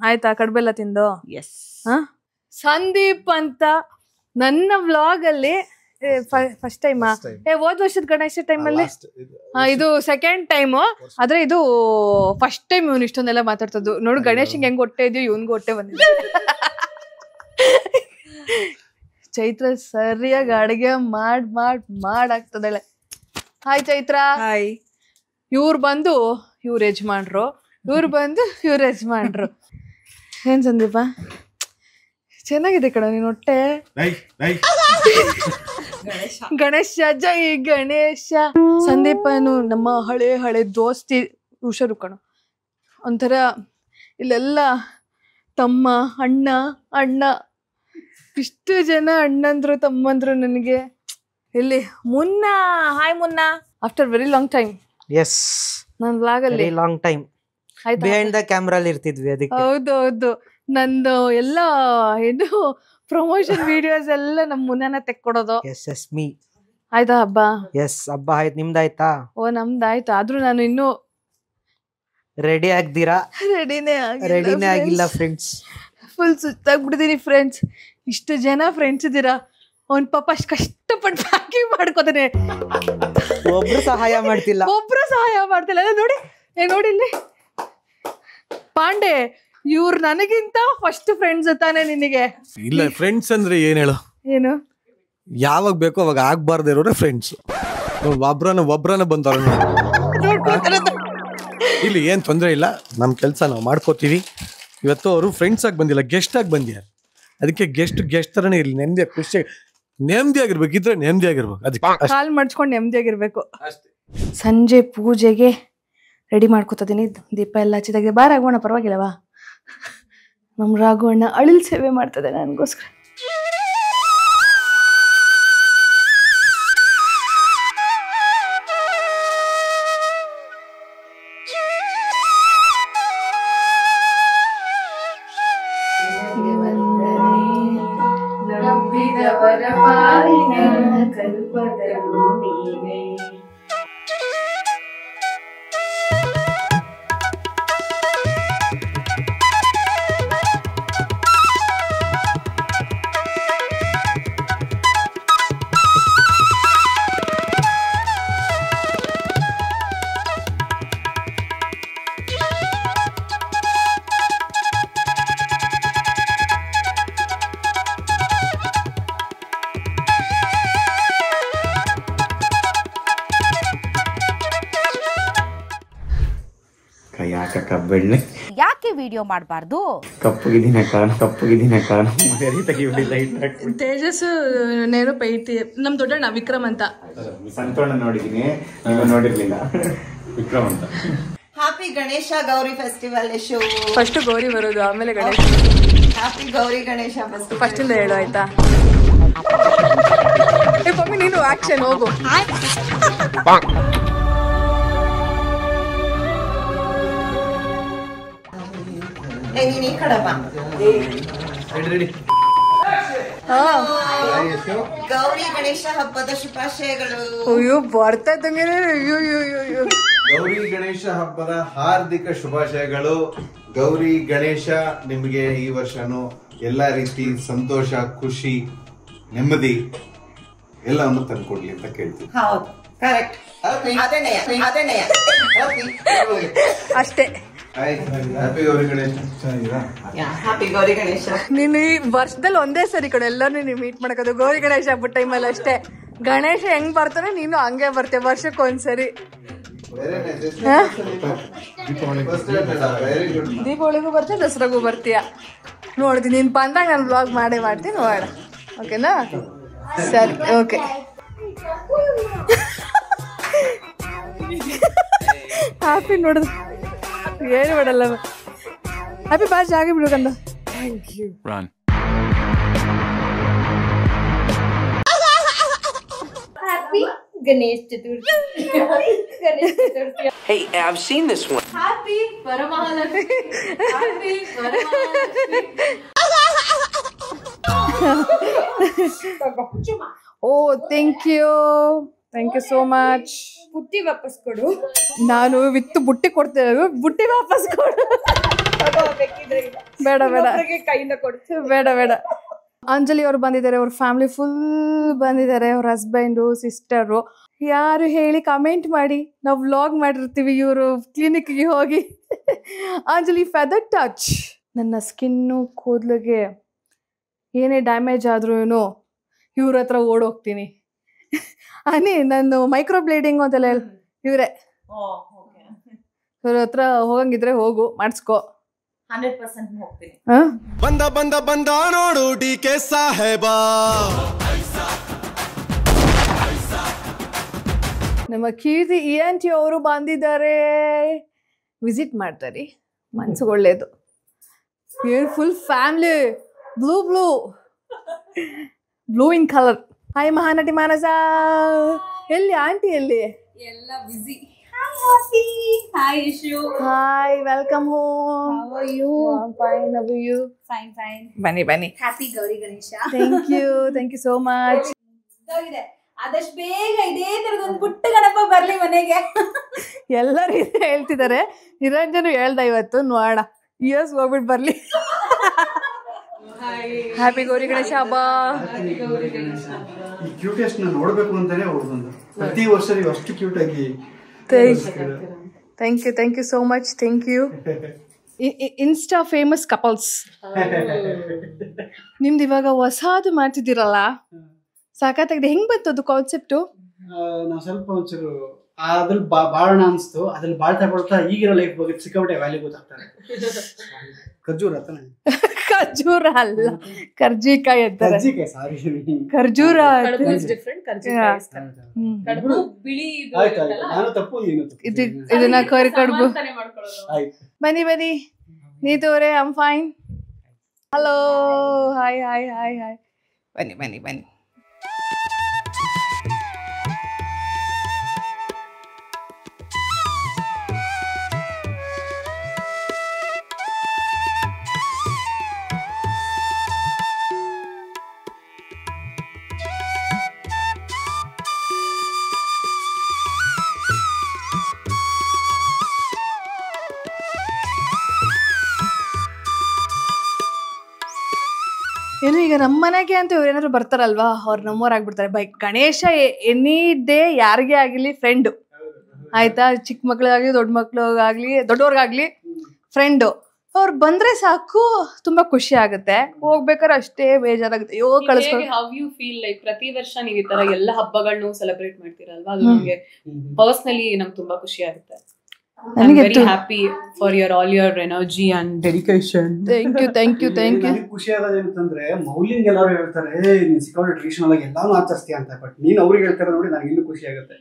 ಆಯ್ತಾ ಕಡ್ಬೆಲ್ಲ ತಿಂದು? ಎಸ್. ಸಂದೀಪ್ ಅಂತ ನನ್ನ ವ್ಲಾಗ್ ಅಲ್ಲಿ ಫಸ್ಟ್ ಟೈಮ್, ಹೋದ್ ವರ್ಷದ ಗಣೇಶ ಟೈಮಲ್ಲಿ ಇದು ಸೆಕೆಂಡ್ ಟೈಮು. ಆದ್ರೆ ಇದು ಫಸ್ಟ್ ಟೈಮ್ ಇವನು ಇಷ್ಟೊಂದೆಲ್ಲ ಮಾತಾಡ್ತದ್ದು. ನೋಡು ಗಣೇಶಂಗೆ ಹೆಂಗ್ ಹೊಟ್ಟೆ ಇದೆಯೋ ಇವನ್ಗೂ ಹೊಟ್ಟೆ ಬಂದಿದೆ. ಚೈತ್ರ ಸರಿಯಾಗಿ ಅಡುಗೆ ಮಾಡಾಗ್ತದಳೆ. ಹಾಯ್ ಚೈತ್ರ. ಹಾಯ್. ಇವ್ರು ಬಂದು ಇವ್ರ ಯಜಮಾನ್ರು, ಇವ್ರು ಬಂದು ಇವ್ರ ಯಜಮಾನ್ರು. ಏನ್ ಸಂದೀಪ ಚೆನ್ನಾಗಿದೆ ಕಣ ನೀನ್ ಹೊಟ್ಟೆ. ಗಣೇಶ, ಜೈ ಗಣೇಶ. ಸಂದೀಪನು ನಮ್ಮ ಹಳೆ ದೋಸ್ತಿ, ಹುಷಾರು ಕಣ. ಒಂಥರ ಇಲ್ಲೆಲ್ಲ ತಮ್ಮ ಅಣ್ಣ ಇಷ್ಟು ಜನ ಅಣ್ಣಂದ್ರು ತಮ್ಮಂದ್ರು ನನಗೆ. ಇಲ್ಲಿ Munna, hi Munna. After very long time. Yes, ನನ್ನ ವ್ಲಾಗ್ ಅಲ್ಲಿ long time behind the camera ಅಲ್ಲಿ ಇರ್ತಿದ್ವಿ. ಅದಕ್ಕೆ ಹೌದು. ನಂದು ಎಲ್ಲ ಏನು ಪ್ರಮೋಷನ್ ವಿಡಿಯೋಸ್ ಎಲ್ಲ ನಮ್ಮ ಮುನ್ನನ ತೆಕ್ಕೊಡೋದು. S me. ಆಯ್ತಾ ಹಬ್ಬ? ಎಸ್, ಹಬ್ಬ ಆಯ್ತು. ನಿಮ್ದಾಯ್ತಾ? ಓ ನಮ್ದಾಯ್ತು. ಆದ್ರೂ ನಾನು ಇನ್ನೂ ರೆಡಿ ಆಗ್ದಿರಾ? ರೆಡಿನೇ ಆಗಿಲ್ಲ ಫ್ರೆಂಡ್ಸ್. Full ಸುತ್ತಾಗ್ಬಿಟ್ಟಿದೀನಿ friends. ಇಷ್ಟು ಜನ ಫ್ರೆಂಡ್ಸ್ ಇದ್ದೀರಾ. ಅವ್ನ್ ಪಾಪ ಅಷ್ಟು ಕಷ್ಟಪಟ್ಟು ಪ್ಯಾಕಿಂಗ್ ಮಾಡ್ಕೋತಾನೆ. ಒಬ್ರು ಸಹಾಯ ಮಾಡ್ತಿಲ್ಲ. ನೋಡಿ ಇಲ್ಲಿ ಪಾಂಡೆ, ಇವ್ರು ನನಗಿಂತ ಫಸ್ಟ್ ಫ್ರೆಂಡ್ಸ್ ತಾನೆ ನಿನಗೆ? ಇಲ್ಲ, ಫ್ರೆಂಡ್ಸ್ ಅಂದ್ರೆ ಏನ್ ಹೇಳು? ಏನು? ಯಾವಾಗ ಬೇಕೋ ಅವಾಗ ಆಗ್ಬಾರ್ದೇ ಇರೋರೆ ಫ್ರೆಂಡ್ಸ್. ಒಬ್ರನ ಬಂದವ್ರ ಇಲ್ಲಿ ಏನ್ ತೊಂದ್ರೆ ಇಲ್ಲ. ನಮ್ ಕೆಲ್ಸ ನಾವು ಮಾಡ್ಕೋತೀವಿ. ಇವತ್ತು ಅವರು ಫ್ರೆಂಡ್ಸ್ ಆಗಿ ಬಂದಿಲ್ಲ, ಗೆಸ್ಟ್ ಆಗಿ ಬಂದ್ಯಾರ. ಅದಕ್ಕೆ ಗೆಸ್ಟ್ ಥರನೇ ಇರಲಿ, ನೆಮ್ಮದಿಯಾಗಿರ್ಬೇಕಿದ್ರೆ ನೆಮ್ಮದಿಯಾಗಿರ್ಬೇಕು. ಅದಕ್ಕೆ ಕಾಲ್ ಮಡ್ಚ್ಕೊಂಡು ನೆಮ್ಮದಿಯಾಗಿರ್ಬೇಕು. ಸಂಜೆ ಪೂಜೆಗೆ ರೆಡಿ ಮಾಡ್ಕೊತಿದ್ದೀನಿ. ದೀಪ ಎಲ್ಲ ಹಚ್ಚಿದಾಗೆ ಬಾರ ಆಗೋಣ, ಪರವಾಗಿಲ್ಲವಾ? ನಮ್ಮ ರಾಘವಣ್ಣ ಅಳಿಲ್ ಸೇವೆ ಮಾಡ್ತದೆ ನನಗೋಸ್ಕರ. ಬೆಳ್ಳೆ ಯಾಕೆ ವಿಡಿಯೋ ಮಾಡಬಾರ್ದು? ಕಪ್ಪಗಿದಿನ ಕಾರಣ ತೆಗಿಬಿಡಿ. ತೇಜಸ್ ನೇರು ಪೈತಿ ನಮ್ ದೊಡ್ಡಣ್ಣ ವಿಕ್ರಮ್ ಅಂತ. ಸಂತೋಣ ನೋಡಿದೀನಿ, ನೋಡಿರ್ಲಿಲ್ಲ. ವಿಕ್ರಮ್ ಅಂತ. Happy Ganesha Gauri festival Yashu. First Gauri ಬರೋದು, ಆಮೇಲೆ ಗಣೇಶ. ಹ್ಯಾಪಿ ಗೌರಿ ಗಣೇಶ ಫಸ್ಟ್ ಇಂದ ಹೇಳು ಆಯ್ತಾ? ಮಮ್ಮಿ ನೀನು ಆಕ್ಷನ್ ಹೋಗು. ನೀನ್ ಈ ಕಡೆ ಬಾ. ಗೌರಿ ಗಣೇಶ ಹಬ್ಬದ ಶುಭಾಶಯಗಳು. ಅಯ್ಯೋ ಬರ್ತಾ ಇದ್ದಂಗೆ. ಗೌರಿ ಗಣೇಶ ಹಬ್ಬದ ಹಾರ್ದಿಕ ಶುಭಾಶಯಗಳು. ಗೌರಿ ಗಣೇಶ ನಿಮಗೆ ಈ ವರ್ಷನೂ ಎಲ್ಲಾ ರೀತಿ ಸಂತೋಷ, ಖುಷಿ, ನೆಮ್ಮದಿ ಎಲ್ಲವನ್ನು ತಂದ್ಕೊಡ್ಲಿ ಅಂತ ಕೇಳ್ತೀವಿ. ಹೌದು, ಕರೆಕ್ಟ್. ಅಷ್ಟೇ. ಹ್ಯಾಪಿ ಗೌರಿ ಗಣೇಶ. ಹ್ಯಾಪಿ ಗೌರಿ ಗಣೇಶ. ನೀನು ಈ ವರ್ಷದಲ್ಲಿ ಒಂದೇ ಸರಿ ಕಡೆ ಎಲ್ಲರೂ ನೀವು ಮೀಟ್ ಮಾಡಕೋದು ಗೌರಿ ಗಣೇಶ ಹಬ್ಬದ ಟೈಮಲ್ಲಿ ಅಷ್ಟೇ. ಗಣೇಶ ಹೆಂಗ್ ಬರ್ತಾನೆ ನೀನು ಹಂಗೆ ಬರ್ತೆ ವರ್ಷಕ್ಕೊಂದ್ಸರಿ. ದೀಪಾವಳಿಗೂ ಬರ್ತೀಯ, ದಸರಾಗೂ ಬರ್ತೀಯ. ನೋಡ್ತೀನಿ ನೀನ್ ಬಂದಾಗ ನಾನು ವ್ಲಾಗ್ ಮಾಡೇ ಮಾಡ್ತೀನಿ, ನೋಡ. ಓಕೆನಾ? ಸರಿ, ಓಕೆ. ಹ್ಯಾಪಿ ನೋಡಿದ್ರು ಏನು ಮಾಡಲ್ಲ. ಹ್ಯಾಪಿ ಬಾ ಜಾಗ ಬಿಡುಗಂದ. Thank you. Happy Ganesha Chaturthi. Hey, I've seen this one. Happy Varamahalakshmi. Happy Varamahalakshmi. Oh thank you so much. ಬುಟ್ಟಿ ವಾಪಸ್ ಕೊಡು. ನಾನು ವಿತ್ ಬುಟ್ಟಿ ಕೊಡ್ತೇವೆ. ಬುಟ್ಟಿ ವಾಪಸ್ ಕೊಡು. ಬೇಡ ಕೈಯಿಂದ ಕೊಡ್ತೀವಿ. ಬೇಡ. ಅಂಜಲಿ ಅವ್ರು ಬಂದಿದ್ದಾರೆ, ಅವ್ರ ಫ್ಯಾಮಿಲಿ ಫುಲ್ ಬಂದಿದ್ದಾರೆ. ಅವ್ರ ಹಸ್ಬೆಂಡು, ಸಿಸ್ಟರು. ಯಾರು ಹೇಳಿ ಕಮೆಂಟ್ ಮಾಡಿ. ನಾವು ವ್ಲಾಗ್ ಮಾಡಿರ್ತೀವಿ ಇವರು ಕ್ಲಿನಿಕ್ಗೆ ಹೋಗಿ. Anjali feather touch. ನನ್ನ ಸ್ಕಿನ್ನು, ಕೂದಲಿಗೆ ಏನೇ ಡ್ಯಾಮೇಜ್ ಆದ್ರೂ ಇವ್ರ ಹತ್ರ ಓಡೋಗ್ತೀನಿ. ಅನಿ ನಾನು ಮೈಕ್ರೋ ಬ್ಲೇಡಿಂಗ್ ಅಂತೆಲ್ಲ ಹೇಳಿ ಇವರೇ. ಇವ್ರ ಹತ್ರ ಹೋಗಂಗಿದ್ರೆ ಹೋಗು, ಮಾಡಿಸ್ಕೊ. 100% ಹೋಗ್ತೀನಿ. ಬಂದ ನೋಡು DK ಸಾಹೇಬ. ನಮ್ಮ ಕೀರ್ತಿ ENT ಅವರು ಬಂದಿದ್ದಾರೆ. ವಿಸಿಟ್ ಮಾಡ್ತಾರೆ, ಮನ್ಸಿಗೆ ಒಳ್ಳೇದು. Full family blue in colour. Hi Mahanati Manasa. ಎಲ್ಲಿ ಆಂಟಿ ಎಲ್ಲಿ? ಎಲ್ಲ busy. Hi Yashu. Hi, welcome home. How are you? I'm fine. How are you? Fine. ಬನ್ನಿ. Happy Gauri Ganesha. Thank you so much. ಆದಷ್ಟು ಬೇಗ ಇದೇ ತರದ ಒಂದು ಪುಟ್ಟ ಗಣಪ ಬರ್ಲಿ ಮನೆಗೆ. ಎಲ್ಲರೂ ಇದೇ ಹೇಳ್ತಿದ್ದಾರೆ. ನಿರಂಜನು ಹೇಳ್ದ ಇವತ್ತು, ನೋಡ ಇಯರ್ಸ್ ಹೋಗ್ಬಿಟ್ಟು ಬರ್ಲಿ. ಹ್ಯಾಪಿ ಗೌರಿ ಗಣೇಶ ಹಬ್ಬ. ಈ ಕ್ಯೂಟೆಸ್ಟ್ ನೋಡ್ಬೇಕು ಅಂತಾನೆ ಹೋಗ್ಬಂದು ಪ್ರತಿ ವರ್ಷ ನೀವು ಅಷ್ಟು ಕ್ಯೂಟ್ ಆಗಿ. Thank you so much. Thank you. Insta famous couples. ನಿಮ್ದು ಇವಾಗ ಹೊಸದು ಮಾಡ್ತಿದ್ದೀರಲ್ಲ, ಸಾಕಾಗಿದೆ. ಹೆಂಗ್ ಬಂತು ಅದು ಕಾನ್ಸೆಪ್ಟು? ನಾವು ಸ್ವಲ್ಪ ಒಂಚೂರು ಅದ್ರಲ್ಲಿ ಬಾಳೋಣ ಅನ್ಸ್ತು. ಅದ್ರಲ್ಲಿ ಬಾಳ್ತಾ ಈಗಿರೋ ಲೈಫ್ ಬಗ್ಗೆ ಸಿಕ್ಕಾಪಟ್ಟೆ ವ್ಯಾಲ್ಯೂ ಗೊತ್ತಾಗ್ತಾರೆ. ಖರ್ಜೂರ ತಾನೆ ಖರ್ಜೂರ ಅಲ್ಲ, ಕರ್ಜಿಕಾಯಿ ಅಂತಾರೆ. ಕರ್ಜಿಕಾಯಿ ಸಾರಿ ಖರ್ಜೂರ ನಾನು ತಪ್ಪು ನೀನು ಇದನ್ನ ಕರಿ ಕಡುಬು. ಬನ್ನಿ ಬನ್ನಿ ನೀತವ್ರೆ, I am fine. Hello, hi hi hi hi. ಬನ್ನಿ ಬನ್ನಿ ಬನ್ನಿ. ಏನು ಈಗ ನಮ್ಮ ಮನೆಗೆ ಅಂತ ಇವ್ರು ಏನಾದ್ರು ಬರ್ತಾರಲ್ವಾ, ಅವ್ರು ನಮ್ಮವ್ರು ಆಗ್ಬಿಡ್ತಾರೆ. ಗಣೇಶ ಎನಿ ಡೇ ಯಾರಿಗೇ ಆಗಿರ್ಲಿ ಫ್ರೆಂಡು, ಆಯ್ತಾ? ಚಿಕ್ಕ ಮಕ್ಳಿಗಾಗ್ಲಿ ದೊಡ್ಡ ಮಕ್ಳಿಗಾಗ್ಲಿ ದೊಡ್ಡವ್ರಿಗಾಗ್ಲಿ ಫ್ರೆಂಡು. ಅವ್ರು ಬಂದ್ರೆ ಸಾಕು ತುಂಬಾ ಖುಷಿ ಆಗುತ್ತೆ. ಹೋಗ್ಬೇಕಾದ್ರೆ ಅಷ್ಟೇ ಬೇಜಾರಾಗುತ್ತೆ. ಅಯ್ಯೋ ಕಳಿಸ್ಕೊಂಡು. ಹೌ ಯು ಫೀಲ್ ಲೈಕ್ ಪ್ರತಿ ವರ್ಷ ನೀವು ಈ ತರ ಎಲ್ಲ ಹಬ್ಬಗಳನ್ನೂ ಸೆಲೆಬ್ರೇಟ್ ಮಾಡ್ತೀರಲ್ವಾ, ಅದು ನಿಮಗೆ ಪರ್ಸನಲಿ ನಂಗೆ ತುಂಬಾ ಖುಷಿ ಆಗುತ್ತೆ. I'm very happy for all your energy and dedication. Thank you. ಖುಷಿ ಆಗೋದೇನಂತಂದ್ರೆ ಮೌಲಿಂಗ್ ಎಲ್ಲರೂ ಹೇಳ್ತಾರೆ ನೀನ್ ಸಿಕ್ಕಾಪಟ್ಟೆ ಟ್ರೆಡಿಷನಲ್ ಆಗಿ ಎಲ್ಲಾನು ಆಚರಿಸ್ತೀಯ ಅಂತ, ಬಟ್ ನೀನ್ ಅವ್ರಿಗೆ ಹೇಳ್ತಾರೆ ನೋಡಿ ನನಗೆ ಇನ್ನೂ ಖುಷಿ ಆಗುತ್ತೆ.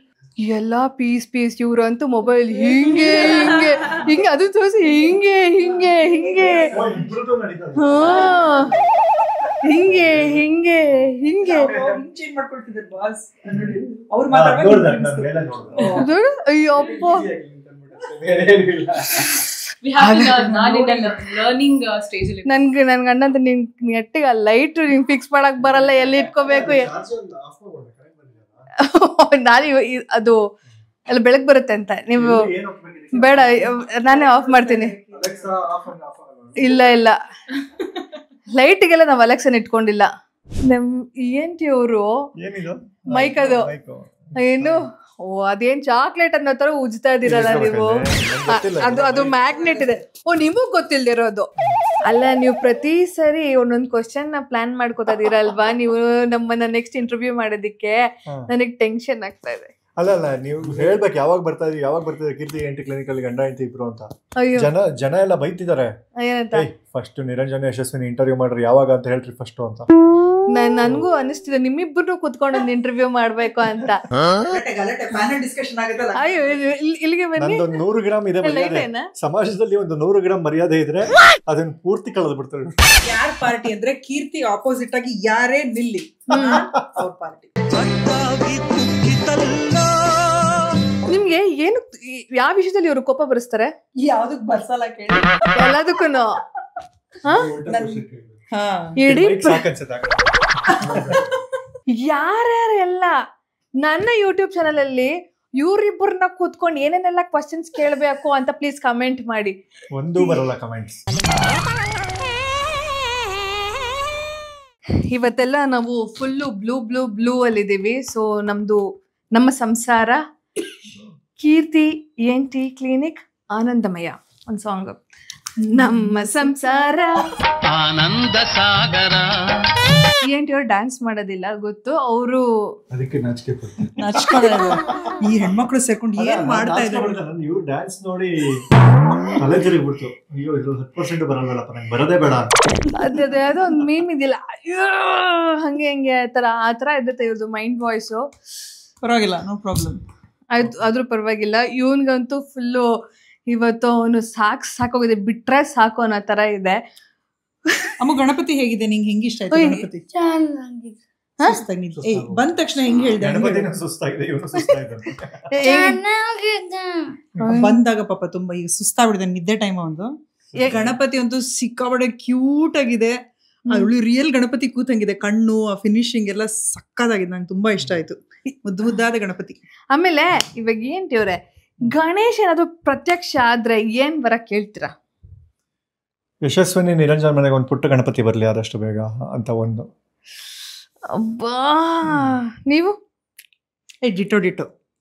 ಎಲ್ಲಾ ಪೀಸ್ ಇವ್ರಂತೂ ಮೊಬೈಲ್ ಹಿಂಗೆ ಹಿಂಗೆ ಹಿಂಗೆ ಅದು ತೋರಿಸಿ ಹಿಂಗೆ ಹಿಂಗೆ ಹಿಂಗೆ ಹಾ ಹಿಂಗೆ ಹಿಂಗೆ ಹಿಂಗೆ ಅಯ್ಯಪ್ಪ. ನನ್ಗೆ ನನ್ ಗಂಡ ಅಂತ ನಿನ್ ನೆಟ್ಟಿಗೆ ಲೈಟ್ ನಿಂಗ್ ಫಿಕ್ಸ್ ಮಾಡಕ್ ಬರಲ್ಲ, ಎಲ್ಲಿ ಇಟ್ಕೋಬೇಕು. ನಾನು ಅದು ಎಲ್ಲ ಬೆಳಗ್ ಬರುತ್ತೆ ಅಂತ ನೀವು ಬೇಡ, ನಾನೇ ಆಫ್ ಮಾಡ್ತೀನಿ. ಇಲ್ಲ ಲೈಟ್ಗೆಲ್ಲ ನಾವು ಅಲೆಕ್ಸನ್ ಇಟ್ಕೊಂಡಿಲ್ಲ. ನಮ್ ಏನ್ಟಿ ಅವರು ಮೈಕ್ ಅದು ಏನು ಅದೇನ್ ಚಾಕ್ಲೇಟ್ ಅನ್ನೋ ತರ ಉಜ್ತಾ ಇದೀರಲ್ಲ ನೀವು. ಅದು ಮ್ಯಾಗ್ನೆಟ್ ಇದೆ. ನಿಮಗ್ ಗೊತ್ತಿಲ್ದಿರೋದು ಅಲ್ಲ. ನೀವು ಪ್ರತಿ ಸರಿ ಒಂದೊಂದು ಕ್ವಶನ್ ಪ್ಲಾನ್ ಮಾಡ್ಕೋತಾ ಇದೀರಲ್ವಾ ನೀವು ನಮ್ಮನ್ನ ನೆಕ್ಸ್ಟ್ ಇಂಟರ್ವ್ಯೂ ಮಾಡೋದಿಕ್ಕೆ. ನನಗ್ ಟೆನ್ಷನ್ ಆಗ್ತಾ ಇದೆ. ಅಲ್ಲ ನೀವು ಹೇಳ್ಬೇಕು ಯಾವಾಗ ಬರ್ತಾ ಇದ್ರಿ ಕೀರ್ತಿ ಎಂಟಿ ಕ್ಲಿನಿಕಲ್ ಗಂಡ ಹೆಂಡತಿ ಇಬ್ರು ಅಂತ. ಜನ ಎಲ್ಲ ಬೈತಿದ್ದಾರೆ. ಫಸ್ಟ್ ನಿರಂಜನ ಯಶಸ್ವಿನಿ ಇಂಟರ್ವ್ಯೂ ಮಾಡ್ರಿ ಯಾವಾಗ ಅಂತ ಹೇಳ್ರಿ ಫಸ್ಟ್ ಅಂತ. ನನ್ಗೂ ಅನಿಸ್ತಿದೆ ನಿಮ್ಮಿಬ್ಬರು ಕುತ್ಕೊಂಡು ಒಂದು ಇಂಟರ್ವ್ಯೂ ಮಾಡ್ಬೇಕು ಅಂತ. ಅಯ್ಯೋ ಇಲ್ಲಿಗೆ ಬನ್ನಿ. 100 ಗ್ರಾಮ್ ಇದೆ ಮರ್ಯಾದೆ ಸಮಾಜದಲ್ಲಿ, ಒಂದು 100 ಗ್ರಾಮ್ ಮರ್ಯಾದೆ ಇದ್ರೆ ಅದನ್ನ ಪೂರ್ತಿ ಕಳೆದು ಬಿಡ್ತಾರೆ. ಯಾರ್ ಪಾರ್ಟಿ ಅಂದ್ರೆ ಕೀರ್ತಿ ಆಪೋಸಿಟ್ ಆಗಿ ಯಾರೇ ನಿಲ್ಲಿ ಅವ್ರ ಪಾರ್ಟಿ. ನಿಮ್ಗೆ ಏನು ಯಾವ ವಿಷಯದಲ್ಲಿ ಇವರು ಕೋಪ ಬರಿಸ್ತಾರೆ? ಯಾವ್ದಕ್ ಬರ್ಸಲ್ಲ ಕೇಳಿ ಎಲ್ಲದಕ್ಕೂ ಯಾರ್ಯಾರೆಲ್ಲ ನನ್ನ ಯೂಟ್ಯೂಬ್ ಚಾನಲ್ ಅಲ್ಲಿ ಇವ್ರಿಬ್ಬರನ್ನ ಕೂತ್ಕೊಂಡು ಏನೇನೆಲ್ಲ ಕ್ವಶನ್ಸ್ ಕೇಳಬೇಕು ಅಂತ ಪ್ಲೀಸ್ ಕಮೆಂಟ್ ಮಾಡಿ. ಒಂದು ಬರಲ್ಲ ಕಮೆಂಟ್ಸ್. ಇವತ್ತೆಲ್ಲ ನಾವು ಫುಲ್ಲು ಬ್ಲೂ ಅಲ್ಲಿದ್ದೀವಿ. ಸೊ ನಮ್ಮ ಸಂಸಾರ ಕೀರ್ತಿ ENT ಕ್ಲಿನಿಕ್ ಆನಂದಮಯ ಒಂದು ಸಾಂಗ್. ನಮ್ಮ ಸಂಸಾರ ಆನಂದ ಸಾಗರ. ENT ಅವ್ರು ಡ್ಯಾನ್ಸ್ ಮಾಡೋದಿಲ್ಲ ಗೊತ್ತು, ಅವರು ಅದಕ್ಕೆ ನಾಚಿಕೆ ಈ ಹೆಣ್ಮಕ್ಳು ಸೇರ್ಕೊಂಡು ಏನ್ ಮಾಡ್ತಾ ಇದ್ದಾರೆ. ಇವ್ರು ಡ್ಯಾನ್ಸ್ ನೋಡಿ ತಲೆ ತಿರುಗ್ಬಿಡ್ತು. ಅಯ್ಯೋ ಇದು 10% ಬರಲ್ವಲ್ಲಪ್ಪ, ನಂಗೆ ಬರೋದೇ ಬೇಡ. ಅದೇ ಒಂದು ಮೀಮ್ ಇದಿಲ್ಲ, ಹಂಗೆ ಆ ಥರ ಇರುತ್ತೆ ಇವ್ರದ್ದು ಮೈಂಡ್ ವಾಯ್ಸು. ಪರವಾಗಿಲ್ಲ, ನೋ ಪ್ರಾಬ್ಲಮ್. ಆದ್ರೂ ಪರವಾಗಿಲ್ಲ. ಇವನ್ಗಂತೂ ಫುಲ್ಲು ಇವತ್ತು ಅವನು ಸಾಕೋಗಿದೆ, ಬಿಟ್ರೆ ಸಾಕು ಅನ್ನೋ ತರ ಇದೆ. ಅಮ್ಮ ಗಣಪತಿ ಹೇಗಿದೆ ನಿಂಗೆ? ಹೆಂಗ ಇಷ್ಟ ಆಯ್ತು ಗಣಪತಿ? ಬಂದ ತಕ್ಷಣ ಹೆಂಗ್ ಹೇಳ್ದೆ? ಬಂದಾಗ ಪಾಪ ತುಂಬಾ ಈಗ ಸುಸ್ತಾಗ್ಬಿಡಿದೆ, ನಿದ್ದೆ ಟೈಮ್ ಒಂದು. ಗಣಪತಿ ಅಂತೂ ಸಿಕ್ಕಾಬಡೆ ಕ್ಯೂಟ್ ಆಗಿದೆ. ಅವಳು ರಿಯಲ್ ಗಣಪತಿ ಕೂತಂಗಿದೆ, ಕಣ್ಣು ಆ ಫಿನಿಶಿಂಗ್ ಎಲ್ಲ ಸಕ್ಕದಾಗಿದೆ. ನಂಗೆ ತುಂಬಾ ಇಷ್ಟ ಆಯ್ತು, ಮುದ್ದಾದ ಗಣಪತಿ. ಆಮೇಲೆ ಇವಾಗ ಏನ್ ಅವ್ರೆ ಗಣೇಶ ಏನಾದ್ರು ಪ್ರತ್ಯಕ್ಷ ಆದ್ರೆ ಏನ್ ಬರಕ್ ಕೇಳ್ತೀರಾ? ಯಶಸ್ವಿನಿ ನಿರಂಜನ್ ಮನೆಗೆ ಒಂದು ಪುಟ್ಟ ಗಣಪತಿ ಬರ್ಲಿ ಆದಷ್ಟು ಬೇಗ ಅಂತ ಒಂದು. ಅಬ್ಬಾ ನೀವು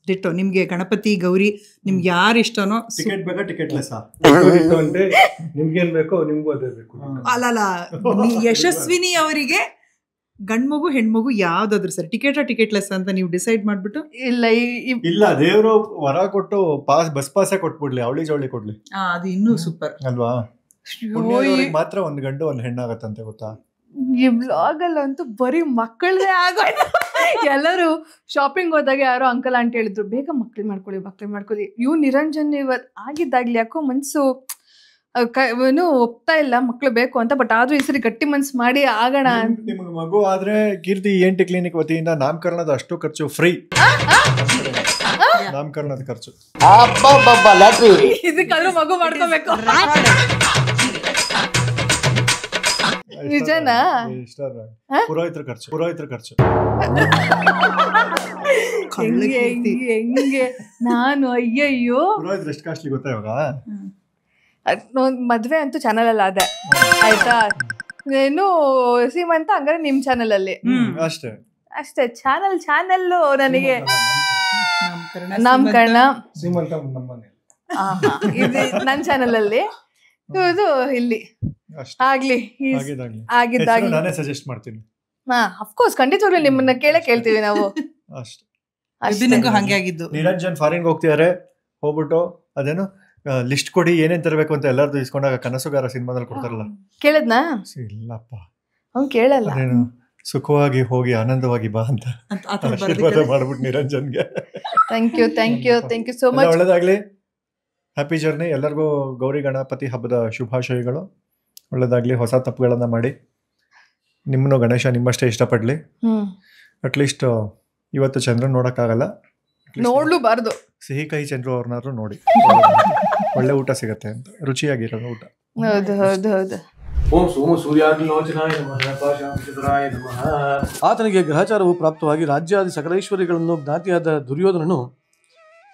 ಡಿಟೋ ನಿಮ್ಗೆ ಗಣಪತಿ ಗೌರಿ ನಿಮ್ಗೆ ಯಾರು ಇಷ್ಟನೋ. ಟಿಕೆಟ್ ಬೇಕಾ ಟಿಕೆಟ್ಲೆಸ್ ಅಂದ್ರೆ ನಿಮ್ಗೇನ್ ಬೇಕೋ ನಿಮ್ಗೂ ಅದೇ ಬೇಕು. ಅಲ್ಲ ಯಶಸ್ವಿನಿ ಅವರಿಗೆ ಗಂಡ್ಮಗು ಹೆಣ್ಮಗು ಯಾವ್ದಾದ್ರು ಸರಿ, ಟಿಕೆಟ್ಲೆಸ್ ಅಂತ ನೀವು ಡಿಸೈಡ್ ಮಾಡ್ಬಿಟ್ಟು. ಇಲ್ಲ ದೇವ್ರು ವರ ಕೊಟ್ಟು ಬಸ್ ಪಾಸೇ ಕೊಟ್ಬಿಡ್ಲಿ, ಅವಳಿ ಜವಳಿ ಕೊಡ್ಲಿ, ಅದು ಇನ್ನೂ ಸೂಪರ್ ಅಲ್ವಾ? ಮಾತ್ರ ಒಂದು ಗಂಡು ಒಂದು ಹೆಣ್ಣಾಗತ್ತಂತೆ ಗೊತ್ತಾ? ಈ ಬ್ಲಾಗಲ್ಲಂತೂ ಬರೀ ಮಕ್ಕಳದೇ ಆಗೋಯ್ತು. ಎಲ್ಲರೂ ಶಾಪಿಂಗ್ ಹೋದಾಗ ಯಾರೋ ಅಂಕಲ್ ಆಂಟಿ ಹೇಳಿದ್ರು ಬೇಗ ಮಕ್ಳು ಮಾಡ್ಕೊಳ್ಳಿ. ಇವ್ ನಿರಂಜನ್ ಇವತ್ತು ಆಗಿದ್ದಾಗ್ಲಿ ಯಾಕೋ ಮನ್ಸು ಏನು ಒಪ್ತಾ ಇಲ್ಲ ಮಕ್ಳು ಬೇಕು ಅಂತ. ಬಟ್ ಆದ್ರೂ ಈ ಸರಿ ಗಟ್ಟಿ ಮನ್ಸು ಮಾಡಿ ಆಗೋಣ. ನಿಮ್ಗೆ ಮಗು ಆದ್ರೆ ಕೀರ್ತಿ ENT ಕ್ಲಿನಿಕ್ ವತಿಯಿಂದ ನಾಮಕರಣದ ಅಷ್ಟು ಖರ್ಚು ಫ್ರೀ. ನಾಮಕರಣದ ಖರ್ಚು ಇದಕ್ಕಾದ್ರೂ ಮಗು ಮಾಡ್ಕೋಬೇಕು. ನಿಜನಾ? ಪುರೋಹಿತರ ಖರ್ಚು ಹೆಂಗೆ ನಾನು ಅಯ್ಯಯ್ಯೋ. ಪುರೋಹಿತರ ಎಷ್ಟು ಕಾಸ್ಟ್ಲಿ ಗೊತ್ತಾ ಇವಾಗ? ಮದ್ವೆ ಅಂತೂ ಚಾನಲ್ ಅಲ್ಲಿ ಅದೇ ಆಯ್ತಾ. ಏನು ಸೀಮಂತ ಹಂಗಾರೆ ನಿಮ್ ಚಾನಲ್ ಅಲ್ಲಿ ಅಷ್ಟೇ. ಚಾನಲ್ ನನಗೆ ನಾಮಕರಣ ಇದು ನನ್ನ ಚಾನಲ್ ಅಲ್ಲಿ, ಇದು ಇಲ್ಲಿ ಆಗ್ಲಿ ಆಗಿದ್ದಾಗ್ಲಿ ನಾನೇ ಸಜೆಸ್ಟ್ ಮಾಡ್ತೀನಿ. ಅಫ್ಕೋರ್ಸ್ ಖಂಡಿತವಾಗ್ಲೂ ನಿಮ್ಮನ್ನ ಕೇಳ್ತೀವಿ ನಾವು. ಹಂಗೆ ಆಗಿದ್ದು. ನಿರಂಜನ್ ಫಾರಿನ್ಗೆ ಹೋಗ್ತಿದಾರೆ, ಹೋಗ್ಬಿಟ್ಟು ಅದೇನು ಲಿಸ್ಟ್ ಕೊಡಿ ಏನೇನ್ ತರಬೇಕು ಅಂತ ಎಲ್ಲಾರ್ದು ಇಸ್ಕೊಂಡಾಗ ಕನಸುಗಾರ ಸಿನಿಮಾದಲ್ಲಿ ಕೊಡ್ತಾರಲ್ಲ, ಕೇಳದ್ನಾ? ಇಲ್ಲಪ್ಪ ಅವ್ನು ಕೇಳಲ್ಲ. ಅದೇನು ಸುಖವಾಗಿ ಹೋಗಿ ಆನಂದವಾಗಿ ಬಾ ಅಂತ ಆಶೀರ್ವಾದ ಮಾಡ್ಬಿಟ್ಟು ನಿರಂಜನ್ಗೆ. Thank you so much. ಒಳ್ಳೇದಾಗ್ಲಿ, ಹ್ಯಾಪಿ ಜರ್ನಿ. ಎಲ್ಲರಿಗೂ ಗೌರಿ ಗಣಪತಿ ಹಬ್ಬದ ಶುಭಾಶಯಗಳು. ಒಳ್ಳೇದಾಗ್ಲಿ, ಹೊಸ ತಪ್ಪುಗಳನ್ನ ಮಾಡಿ ನಿಮ್ಮನ್ನು ಗಣೇಶ ನಿಮ್ಮಷ್ಟೇ ಇಷ್ಟಪಡ್ಲಿ. ಅಟ್ಲೀಸ್ಟ್ ಇವತ್ತು ಚಂದ್ರನ್ ನೋಡಕ್ಕಾಗಲ್ಲ, ನೋಡ್ಲೂಬಾರ್ದು, ಸಿಹಿ ಕಹಿ ಚಂದ್ರು ಅವ್ರನ್ನಾದ್ರೂ ನೋಡಿ. ಒಳ್ಳೆ ಊಟ ಸಿಗತ್ತೆ ಅಂತ, ರುಚಿಯಾಗಿರೋದು ಊಟ. ಹೌದು. ಓಂ ಸೋಮ ಸೂರ್ಯಾಗ್ನಿಲೋಚನಾಯ ನಮಃ ಪಾಶಾಂಕುಶಧರಾಯ ನಮಃ. ಆತನಿಗೆ ಗ್ರಹಚಾರವು ಪ್ರಾಪ್ತವಾಗಿ ರಾಜ್ಯಾದಿ ಸಕಲೈಶ್ವರ್ಯಗಳನ್ನು ಜ್ಞಾತಿಯಾದ ದುರ್ಯೋಧನನು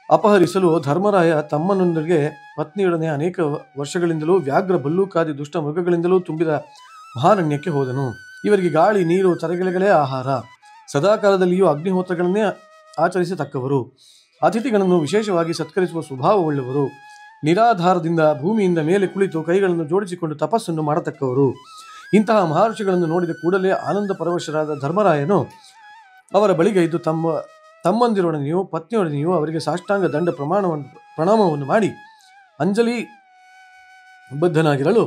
ಅಪಹರಿಸಲು ಧರ್ಮರಾಯ ತಮ್ಮನೊಂದಿಗೆ ಪತ್ನಿಯೊಡನೆ ಅನೇಕ ವರ್ಷಗಳಿಂದಲೂ ವ್ಯಾಘ್ರ ಬಲ್ಲೂಕಾದಿ ದುಷ್ಟ ಮೃಗಗಳಿಂದಲೂ ತುಂಬಿದ ಮಹಾರಣ್ಯಕ್ಕೆ ಹೋದನು. ಇವರಿಗೆ ಗಾಳಿ ನೀರು ತರಗೆಲೆಗಳೇ ಆಹಾರ. ಸದಾಕಾಲದಲ್ಲಿಯೂ ಅಗ್ನಿಹೋತ್ರಗಳನ್ನೇ ಆಚರಿಸತಕ್ಕವರು. ಅತಿಥಿಗಳನ್ನು ವಿಶೇಷವಾಗಿ ಸತ್ಕರಿಸುವ ಸ್ವಭಾವವುಳ್ಳವರು. ನಿರಾಧಾರದಿಂದ ಭೂಮಿಯಿಂದ ಮೇಲೆ ಕುಳಿತು ಕೈಗಳನ್ನು ಜೋಡಿಸಿಕೊಂಡು ತಪಸ್ಸನ್ನು ಮಾಡತಕ್ಕವರು. ಇಂತಹ ಮಹರ್ಷಿಗಳನ್ನು ನೋಡಿದ ಕೂಡಲೇ ಆನಂದ ಪರವಶರಾದ ಧರ್ಮರಾಯನು ಅವರ ಬಳಿಗೈದು ತಮ್ಮಂದಿರೊಡನೆಯೂ ಪತ್ನಿಯೊಡನೆಯೂ ಅವರಿಗೆ ಸಾಷ್ಟಾಂಗ ದಂಡ ಪ್ರಣಾಮವನ್ನು ಮಾಡಿ ಅಂಜಲಿ ಬದ್ಧನಾಗಿರಲು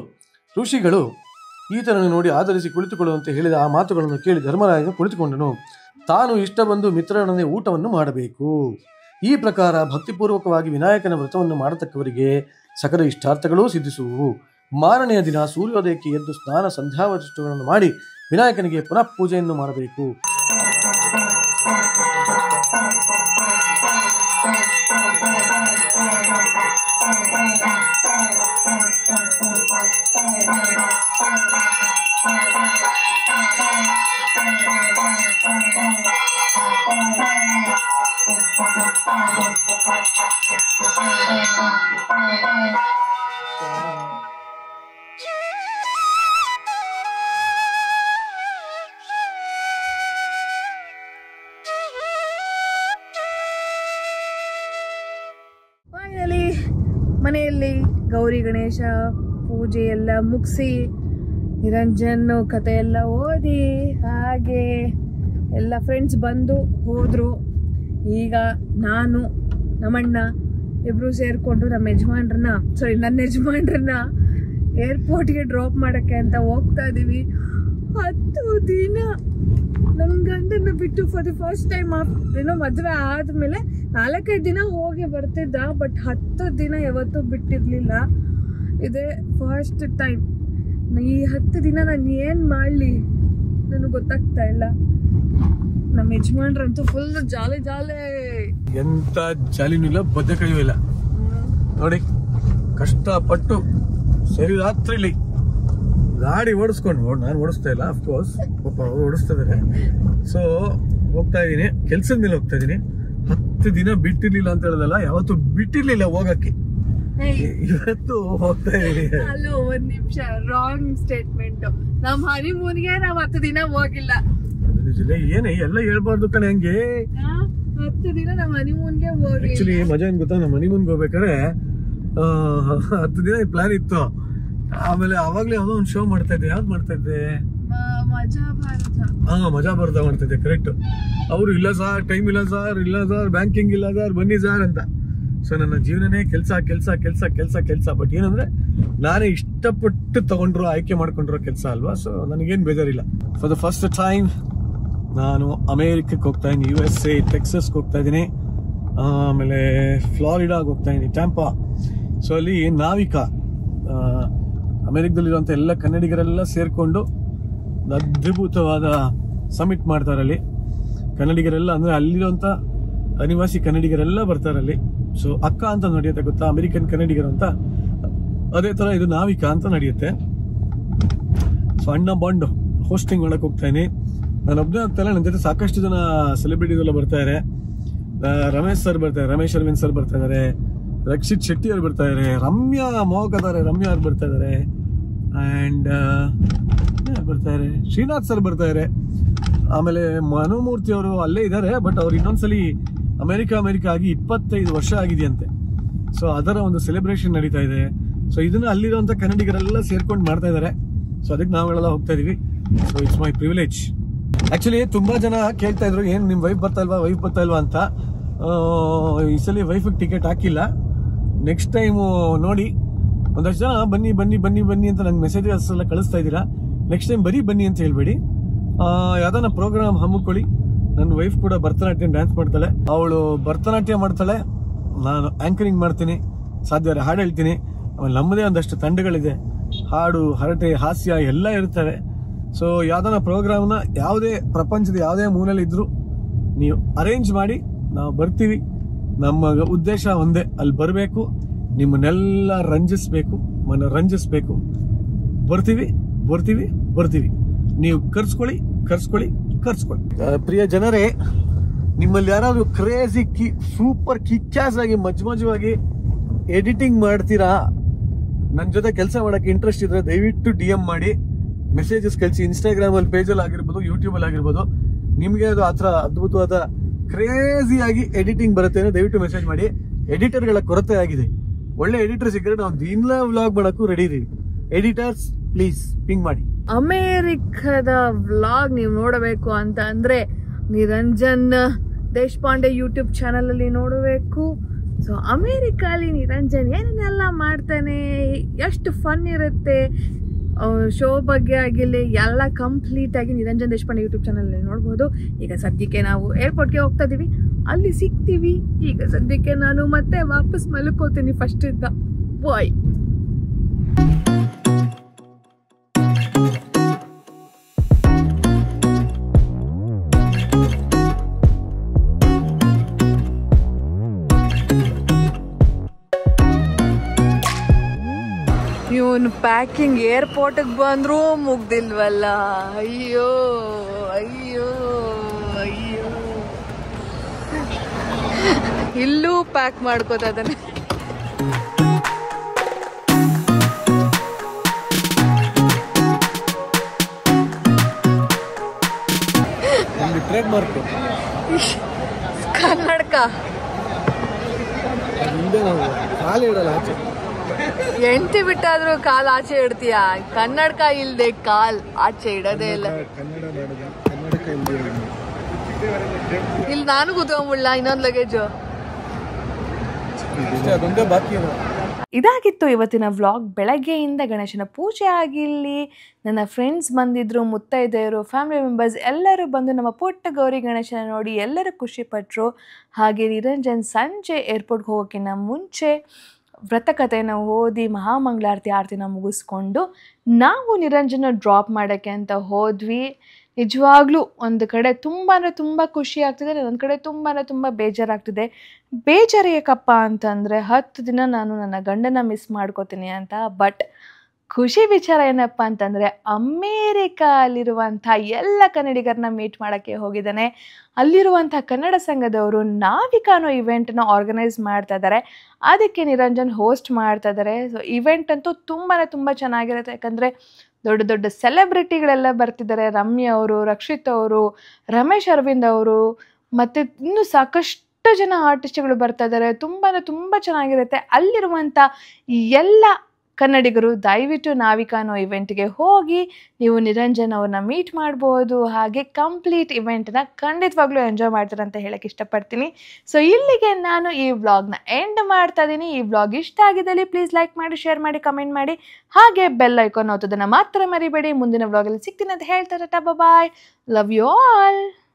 ಋಷಿಗಳು ಈತನನ್ನು ನೋಡಿ ಆಧರಿಸಿ ಕುಳಿತುಕೊಳ್ಳುವಂತೆ ಹೇಳಿದ ಆ ಮಾತುಗಳನ್ನು ಕೇಳಿ ಧರ್ಮರಾಯನು ಕುಳಿತುಕೊಂಡನು. ತಾನು ಇಷ್ಟ ಬಂದು ಮಿತ್ರರೊಡನೆ ಊಟವನ್ನು ಮಾಡಬೇಕು. ಈ ಪ್ರಕಾರ ಭಕ್ತಿಪೂರ್ವಕವಾಗಿ ವಿನಾಯಕನ ವ್ರತವನ್ನು ಮಾಡತಕ್ಕವರಿಗೆ ಸಕಲ ಇಷ್ಟಾರ್ಥಗಳೂ ಸಿದ್ಧಿಸುವು. ಮಾರನೆಯ ದಿನ ಸೂರ್ಯೋದಯಕ್ಕೆ ಎದ್ದು ಸ್ನಾನ ಸಂಧ್ಯಾವೃಷ್ಟಗಳನ್ನು ಮಾಡಿ ವಿನಾಯಕನಿಗೆ ಪುನಃ ಪೂಜೆಯನ್ನು ಮಾಡಬೇಕು. ಫೈನಲಿ ಮನೆಯಲ್ಲಿ ಗೌರಿ ಗಣೇಶ ಪೂಜೆ ಎಲ್ಲ ಮುಗಿಸಿ ನಿರಂಜನ್ ಕತೆ ಎಲ್ಲ ಓದಿ ಹಾಗೆ ಎಲ್ಲ ಫ್ರೆಂಡ್ಸ್ ಬಂದು ಹೋದ್ರು. ಈಗ ನಾನು ನಮ್ಮಣ್ಣ ಇಬ್ರು ಸೇರಿಕೊಂಡು ನನ್ನ ಯಜಮಾನ್ರನ್ನ ಏರ್ಪೋರ್ಟ್ಗೆ ಡ್ರಾಪ್ ಮಾಡೋಕ್ಕೆ ಅಂತ ಹೋಗ್ತಾ ಇದ್ದೀವಿ. 10 ದಿನ ನನ್ನ ಗಂಡನ ಬಿಟ್ಟು ಫಾರ್ ದಿ ಫಸ್ಟ್ ಟೈಮ್ ಏನೋ ಮದುವೆ ಆದಮೇಲೆ 4-5 ದಿನ ಹೋಗಿ ಬರ್ತಿದ್ದ. ಬಟ್ 10 ದಿನ ಯಾವತ್ತೂ ಬಿಟ್ಟಿರಲಿಲ್ಲ. ಇದೇ ಫಸ್ಟ್ ಟೈಮ್. ಈ 10 ದಿನ ನಾನು ಏನು ಮಾಡಲಿ ನನಗೆ ಗೊತ್ತಾಗ್ತಾ ಇಲ್ಲ. ನಮ್ಮ ಯಜಮಾನ್ರಂತೂ ಫುಲ್ ಜಾಲಿ. ಎಂತ ಜಾಲಿನೂ ಇಲ್ಲ, ಬದ್ಧಕೈಯೂ ಇಲ್ಲ ನೋಡಿ. ಕಷ್ಟಪಟ್ಟು ಸರಿ ರಾತ್ರಿಲಿ ಗಾಡಿ ಓಡಿಸ್ಕೊಂಡು, ನಾನು ಓಡಿಸ್ತಾ ಇಲ್ಲ ಅಫ್ಕೋರ್ಸ್, ಪಾಪ ಅವ್ರು ಓಡಿಸ್ತಿದ್ದಾರೆ. ಸೊ ಹೋಗ್ತಾ ಇದ್ದೀನಿ, ಕೆಲ್ಸದ ಮೇಲೆ ಹೋಗ್ತಾ ಇದ್ದೀನಿ. 10 ದಿನ ಬಿಟ್ಟಿರ್ಲಿಲ್ಲ ಅಂತ ಹೇಳೋದಲ್ಲ, ಯಾವತ್ತು ಬಿಟ್ಟಿರ್ಲಿಲ್ಲ ಹೋಗಕ್ಕೆ. ಇವತ್ತು ಹೋಗ್ತಾ ಇದ್ದೀನಿ. ಅಲ್ಲೋ ಒಂದ್ ನಿಮಿಷ, ರಾಂಗ್ ಸ್ಟೇಟ್ಮೆಂಟ್. ನಮ್ ಹನಿಮೂನ್ಗೆ ನಾವ್ 10 ದಿನ ಹೋಗಿಲ್ಲ. ಏನೇ ಎಲ್ಲ ಹೇಳ್ಬಾರ್ದು ಕಣೆ ಹಂಗೆ. 10 ದಿನ ನಮ್ಮ ಹನಿಮೂನ್ಗೆ ಹೋಗಿ. ಆಕ್ಚುಲಿ ಮಜಾ ಏನ್ ಗೊತ್ತಾ, ನಮ್ಮ ಹನಿಮೂನ್ಗೆ ಹೋಗ್ಬೇಕಾದ್ರೆ 10 ದಿನ ಪ್ಲಾನ್ ಇತ್ತು. ಆಮೇಲೆ ಅವಾಗ್ಲೇ ಯಾವ್ದೋ ಒಂದು ಶೋ ಮಾಡ್ತಾ ಇದ್ದೆ. ಯಾವ್ದು ಮಾಡ್ತಾ ಇದ್ದೆ? ಮಜಾ ಭಾರತ ಮಾಡ್ತಾ ಇದ್ದೆ. ಕರೆಕ್ಟ್. ಅವರು ಇಲ್ಲ ಸರ್, ಟೈಮ್ ಇಲ್ಲ ಸರ್, ಬ್ಯಾಂಕಿಂಗ್ ಇಲ್ಲ ಸರ್, ಬನ್ನಿ ಸರ್ ಅಂತ. ಸೊ ನನ್ನ ಜೀವನನೇ ಕೆಲಸ ಕೆಲಸ ಕೆಲಸ ಕೆಲಸ ಕೆಲಸ. ಬಟ್ ಏನಂದ್ರೆ ನಾನೇ ಇಷ್ಟಪಟ್ಟು ತಗೊಂಡ್ರು ಆಯ್ಕೆ ಮಾಡ್ಕೊಂಡಿರೋ ಕೆಲಸ ಅಲ್ವಾ. ಸೊ ನನಗೇನು ಬೇಜಾರಿಲ್ಲ. ಫಾರ್ ದ ಫಸ್ಟ್ ಟೈಮ್ ನಾನು ಅಮೇರಿಕಕ್ಕೆ ಹೋಗ್ತಾ ಇದ್ದೀನಿ, USA ಟೆಕ್ಸಸ್ಗೆ ಹೋಗ್ತಾ ಇದ್ದೀನಿ, ಆಮೇಲೆ ಫ್ಲಾರಿಡಾಗೆ ಹೋಗ್ತಾ ಇದ್ದೀನಿ, ಟ್ಯಾಂಪಾ. ಸೊ ಅಲ್ಲಿ ನಾವಿಕಾ ಅಮೇರಿಕದಲ್ಲಿರುವಂಥ ಎಲ್ಲ ಕನ್ನಡಿಗರೆಲ್ಲ ಸೇರಿಕೊಂಡು ಅದ್ಭುತವಾದ ಸಮಿಟ್ ಮಾಡ್ತಾರಲ್ಲಿ. ಕನ್ನಡಿಗರೆಲ್ಲ ಅಂದರೆ ಅಲ್ಲಿರುವಂಥ ಅನಿವಾಸಿ ಕನ್ನಡಿಗರೆಲ್ಲ ಬರ್ತಾರಲ್ಲಿ. ಸೊ ಅಕ್ಕ ಅಂತ ನಡೆಯುತ್ತೆ ಗೊತ್ತಾ, ಅಮೆರಿಕನ್ ಕನ್ನಡಿಗರು ಅಂತ. ಅದೇ ಥರ ಇದು ನಾವಿಕಾ ಅಂತ ನಡೆಯುತ್ತೆ. ಸೊ ಅಣ್ಣ ಬಾಂಡು ಹೋಸ್ಟಿಂಗ್ ಮಾಡಕ್ಕೆ ಹೋಗ್ತಾಯಿನಿ. ನಾನು ಒಬ್ಬನೇ ಆಗ್ತಾಯಿಲ್ಲ, ನನ್ನ ಜೊತೆ ಸಾಕಷ್ಟು ಜನ ಸೆಲೆಬ್ರಿಟೀಸ್ ಎಲ್ಲ ಬರ್ತಾರೆ. ರಮೇಶ್ ಸರ್ ಬರ್ತಾರೆ, ರಮೇಶ್ ಅರವಿಂದ್ ಸರ್ ಬರ್ತಾ ಇದ್ದಾರೆ, ರಕ್ಷಿತ್ ಶೆಟ್ಟಿ ಅವ್ರು ಬರ್ತಾ ಇದ್ದಾರೆ, ರಮ್ಯಾ ಮೋಹಕದಾರೆ ರಮ್ಯಾ ಅವ್ರು ಬರ್ತಾ ಇದ್ದಾರೆ, ಆ್ಯಂಡ್ ಬರ್ತಾರೆ ಶ್ರೀನಾಥ್ ಸರ್ ಬರ್ತಾ ಇದ್ದಾರೆ. ಆಮೇಲೆ ಮನುಮೂರ್ತಿ ಅವರು ಅಲ್ಲೇ ಇದ್ದಾರೆ, ಬಟ್ ಅವ್ರು ಇನ್ನೊಂದ್ಸಲಿ ಅಮೆರಿಕ ಆಗಿ 25 ವರ್ಷ ಆಗಿದೆಯಂತೆ. ಸೊ ಅದರ ಒಂದು ಸೆಲೆಬ್ರೇಷನ್ ನಡೀತಾ ಇದೆ. ಸೊ ಇದನ್ನ ಅಲ್ಲಿರುವಂಥ ಕನ್ನಡಿಗರೆಲ್ಲ ಸೇರ್ಕೊಂಡು ಮಾಡ್ತಾ ಇದ್ದಾರೆ. ಸೊ ಅದಕ್ಕೆ ನಾವೆಲ್ಲ ಹೋಗ್ತಾ ಇದೀವಿ. So it's my privilege. Actually ತುಂಬಾ ಜನ ಕೇಳ್ತಾ ಇದ್ರು, ಏನು ನಿಮ್ಮ ವೈಫ್ ಬರ್ತಾ ಇಲ್ವಾ ಅಂತ. ಈ ಸಲ ವೈಫಿಗೆ ಟಿಕೆಟ್ ಹಾಕಿಲ್ಲ. ನೆಕ್ಸ್ಟ್ ಟೈಮು ನೋಡಿ, ಒಂದಷ್ಟು ಜನ ಬನ್ನಿ ಬನ್ನಿ ಬನ್ನಿ ಬನ್ನಿ ಅಂತ ನಂಗೆ ಮೆಸೇಜಸ್ ಎಲ್ಲ ಕಳಿಸ್ತಾ ಇದ್ದೀರಾ. ನೆಕ್ಸ್ಟ್ ಟೈಮ್ ಬನ್ನಿ ಅಂತ ಹೇಳ್ಬೇಡಿ. ಯಾವ್ದಾನ ಪ್ರೋಗ್ರಾಮ್ ಹಮ್ಮಿಕೊಳ್ಳಿ. ನನ್ನ ವೈಫ್ ಕೂಡ ಭರತನಾಟ್ಯ ಡ್ಯಾನ್ಸ್ ಮಾಡ್ತಾಳೆ, ಅವಳು ಭರತನಾಟ್ಯ ಮಾಡ್ತಾಳೆ, ನಾನು ಆಂಕರಿಂಗ್ ಮಾಡ್ತೀನಿ, ಸಾಧ್ಯ ಹಾಡು ಹೇಳ್ತೀನಿ. ಆಮೇಲೆ ನಮ್ಮದೇ ಒಂದಷ್ಟು ತಂಡಗಳಿದೆ, ಹಾಡು ಹರಟೆ ಹಾಸ್ಯ ಎಲ್ಲ ಇರ್ತವೆ. ಸೊ ಯಾವ್ದಾನ ಪ್ರೋಗ್ರಾಮ್ನ ಯಾವುದೇ ಪ್ರಪಂಚದ ಯಾವುದೇ ಮೂಲೆಯಲ್ಲಿ ಇದ್ರು ನೀವು ಅರೇಂಜ್ ಮಾಡಿ, ನಾವು ಬರ್ತೀವಿ. ನಮ್ಮ ಉದ್ದೇಶ ಒಂದೇ, ಅಲ್ಲಿ ಬರಬೇಕು, ನಿಮ್ಮನ್ನೆಲ್ಲ ಮನರಂಜಿಸ್ಬೇಕು. ಬರ್ತೀವಿ. ನೀವು ಕರ್ಸ್ಕೊಳ್ಳಿ. ಪ್ರಿಯ ಜನರೇ, ನಿಮ್ಮಲ್ಲಿ ಯಾರಾದ್ರೂ ಕ್ರೇಜಿ ಸೂಪರ್ ಕಿಕ್ಯಾಸ್ ಆಗಿ ಮಜವಾಗಿ ಎಡಿಟಿಂಗ್ ಮಾಡ್ತೀರಾ, ನನ್ನ ಜೊತೆ ಕೆಲಸ ಮಾಡಕ್ಕೆ ಇಂಟ್ರೆಸ್ಟ್ ಇದ್ರೆ ದಯವಿಟ್ಟು DM ಮಾಡಿ, ಮೆಸೇಜಸ್ ಕಳಿಸಿ. ಇನ್ಸ್ಟಾಗ್ರಾಮಲ್ಲಿ ಪೇಜಲ್ಲಿ ಆಗಿರ್ಬೋದು, ಯೂಟ್ಯೂಬಲ್ಲಿ ಆಗಿರ್ಬೋದು. ನಿಮಗೆ ಅದು ಆ ಥರ ಅದ್ಭುತವಾದ ಕ್ರೇಜಿಯಾಗಿ ಎಡಿಟಿಂಗ್ ಬರುತ್ತೆ ಅಂದರೆ ದಯವಿಟ್ಟು ಮೆಸೇಜ್ ಮಾಡಿ. ಎಡಿಟರ್ಗಳ ಕೊರತೆ ಆಗಿದೆ. ಒಳ್ಳೆ ಎಡಿಟರ್ ಸಿಕ್ಕರೆ ನಾವು ದಿನ ವ್ಲಾಗ್ ಮಾಡೋಕ್ಕೂ ರೆಡಿ ಇದೀವಿ. ಎಡಿಟರ್ಸ್ ಪ್ಲೀಸ್ ಪಿಂಗ್ ಮಾಡಿ. ಅಮೇರಿಕದ ವ್ಲಾಗ್ ನೀವು ನೋಡಬೇಕು ಅಂತ ಅಂದ್ರೆ ನಿರಂಜನ್ ದೇಶಪಾಂಡೆ ಯೂಟ್ಯೂಬ್ ಚಾನಲ್ ಅಲ್ಲಿ ನೋಡಬೇಕು. ಸೊ ಅಮೇರಿಕಾಲಿ ನಿರಂಜನ್ ಏನೇನೆಲ್ಲ ಮಾಡ್ತಾನೆ, ಎಷ್ಟು ಫನ್ ಇರುತ್ತೆ, ಶೋ ಬಗ್ಗೆ ಆಗಿರಲಿ ಎಲ್ಲ ಕಂಪ್ಲೀಟ್ ಆಗಿ ನಿರಂಜನ್ ದೇಶಪಾಂಡೆ ಯೂಟ್ಯೂಬ್ ಚಾನಲ್ ನೋಡ್ಬೋದು. ಈಗ ಸದ್ಯಕ್ಕೆ ನಾವು ಏರ್ಪೋರ್ಟ್ಗೆ ಹೋಗ್ತಾ ಇದೀವಿ, ಅಲ್ಲಿ ಸಿಗ್ತೀವಿ. ಈಗ ಸದ್ಯಕ್ಕೆ ನಾನು ಮತ್ತೆ ವಾಪಸ್ ಮಲ್ಕೋತೀನಿ ಫಸ್ಟ್ ಇಂದ. ಬಾಯ್. ಇವನು ಪ್ಯಾಕಿಂಗ್ ಏರ್ಪೋರ್ಟಿಗೆ ಬಂದ್ರೂ ಮುಗ್ದಿಲ್ವಲ್ಲ. ಅಯ್ಯೋ ಇಲ್ಲೂ ಪ್ಯಾಕ್ ಮಾಡ್ಕೋತಾ ಇದ್ದಾನೆ. ಟ್ರೇಡ್ ಮಾರ್ಕ್ ಕನ್ನಡಕ ಕಾಲು ಇಡಲ್ಲ ಆಚೆ. ಎಂಟಿ ಬಿಟ್ಟಾದ್ರೂ ಕಾಲ್ ಆಚೆ ಇಡ್ತೀಯ, ಕನ್ನಡಕ ಇಲ್ದೆ ಕಾಲ್ ಆಚೆ ಇಡೋದೇ ಇಲ್ಲ. ಇಲ್ಲಿ ನಾನು ಕೂತ್ಕೊಂಡ್ಬಿಡ್ಲ ಇನ್ನೊಂದು ಲಗೇಜು. ಇದಾಗಿತ್ತು ಇವತ್ತಿನ ವ್ಲಾಗ್. ಬೆಳಗ್ಗೆಯಿಂದ ಗಣೇಶನ ಪೂಜೆ ಆಗಿರಲಿ, ನನ್ನ ಫ್ರೆಂಡ್ಸ್ ಬಂದಿದ್ರು, ಮುತ್ತೈದೆಯರು, ಫ್ಯಾಮಿಲಿ ಮೆಂಬರ್ಸ್ ಎಲ್ಲರೂ ಬಂದು ನಮ್ಮ ಪುಟ್ಟ ಗೌರಿ ಗಣೇಶನ ನೋಡಿ ಎಲ್ಲರೂ ಖುಷಿಪಟ್ಟರು. ಹಾಗೆ ನಿರಂಜನ್ ಸಂಜೆ ಏರ್ಪೋರ್ಟ್ಗೆ ಹೋಗೋಕ್ಕಿಂತ ಮುಂಚೆ ವ್ರತಕಥೆನ ಓದಿ ಮಹಾಮಂಗಳಾರತಿ ಆರತಿನ ಮುಗಿಸ್ಕೊಂಡು ನಾವು ನಿರಂಜನ ಡ್ರಾಪ್ ಮಾಡೋಕ್ಕೆ ಅಂತ ಹೋದ್ವಿ. ನಿಜವಾಗ್ಲೂ ಒಂದು ಕಡೆ ತುಂಬ ಅಂದರೆ ತುಂಬ ಖುಷಿ ಆಗ್ತಿದೆ, ಒಂದು ಕಡೆ ತುಂಬ ಬೇಜಾರಾಗ್ತಿದೆ. ಬೇಜಾರು ಏಕಪ್ಪ ಅಂತಂದರೆ 10 ದಿನ ನಾನು ನನ್ನ ಗಂಡನ ಮಿಸ್ ಮಾಡ್ಕೋತೀನಿ ಅಂತ. ಬಟ್ ಖುಷಿ ವಿಚಾರ ಏನಪ್ಪ ಅಂತಂದರೆ ಅಮೇರಿಕಾ ಅಲ್ಲಿರುವಂಥ ಎಲ್ಲ ಕನ್ನಡಿಗರನ್ನ ಮೀಟ್ ಮಾಡೋಕ್ಕೆ ಹೋಗಿದ್ದಾನೆ. ಅಲ್ಲಿರುವಂಥ ಕನ್ನಡ ಸಂಘದವರು ನಾವಿಕಾ ಅನ್ನೋ ಇವೆಂಟನ್ನ ಆರ್ಗನೈಸ್ ಮಾಡ್ತಾ ಇದ್ದಾರೆ. ಅದಕ್ಕೆ ನಿರಂಜನ್ ಹೋಸ್ಟ್ ಮಾಡ್ತಾ ಇದ್ದಾರೆ. ಸೊ ಇವೆಂಟ್ ಅಂತೂ ತುಂಬ ಚೆನ್ನಾಗಿರುತ್ತೆ. ಯಾಕಂದರೆ ದೊಡ್ಡ ದೊಡ್ಡ ಸೆಲೆಬ್ರಿಟಿಗಳೆಲ್ಲ ಬರ್ತಿದ್ದಾರೆ. ರಮ್ಯಾ ಅವರು, ರಕ್ಷಿತ್ ಅವರು, ರಮೇಶ್ ಅರವಿಂದ್ ಅವರು, ಮತ್ತು ಇನ್ನೂ ಸಾಕಷ್ಟು ಜನ ಆರ್ಟಿಸ್ಟ್ಗಳು ಬರ್ತಾ ಇದ್ದಾರೆ. ತುಂಬ ಚೆನ್ನಾಗಿರುತ್ತೆ. ಅಲ್ಲಿರುವಂಥ ಎಲ್ಲ ಕನ್ನಡಿಗರು ದಯವಿಟ್ಟು ನಾವಿಕಾ ಅನ್ನೋ ಇವೆಂಟ್ಗೆ ಹೋಗಿ ನೀವು ನಿರಂಜನ್ ಅವ್ರನ್ನ ಮೀಟ್ ಮಾಡ್ಬೋದು. ಹಾಗೆ ಕಂಪ್ಲೀಟ್ ಇವೆಂಟ್ನ ಖಂಡಿತವಾಗ್ಲೂ ಎಂಜಾಯ್ ಮಾಡ್ತಾರೆ ಅಂತ ಹೇಳಕ್ಕೆ ಇಷ್ಟಪಡ್ತೀನಿ. ಸೊ ಇಲ್ಲಿಗೆ ನಾನು ಈ ವ್ಲಾಗ್ನ ಎಂಡ್ ಮಾಡ್ತಾ ಇದ್ದೀನಿ. ಈ ವ್ಲಾಗ್ ಇಷ್ಟ ಆಗಿದ್ದಲ್ಲಿ ಪ್ಲೀಸ್ ಲೈಕ್ ಮಾಡಿ, ಶೇರ್ ಮಾಡಿ, ಕಮೆಂಟ್ ಮಾಡಿ, ಹಾಗೆ ಬೆಲ್ ಐಕಾನ್ ಒತ್ತೋದನ್ನು ಮಾತ್ರ ಮರಿಬೇಡಿ. ಮುಂದಿನ ವ್ಲಾಗಲ್ಲಿ ಸಿಗ್ತೀನಿ ಅಂತ ಹೇಳ್ತಾರೆ. ಬಾಯ್, ಲವ್ ಯು ಆಲ್.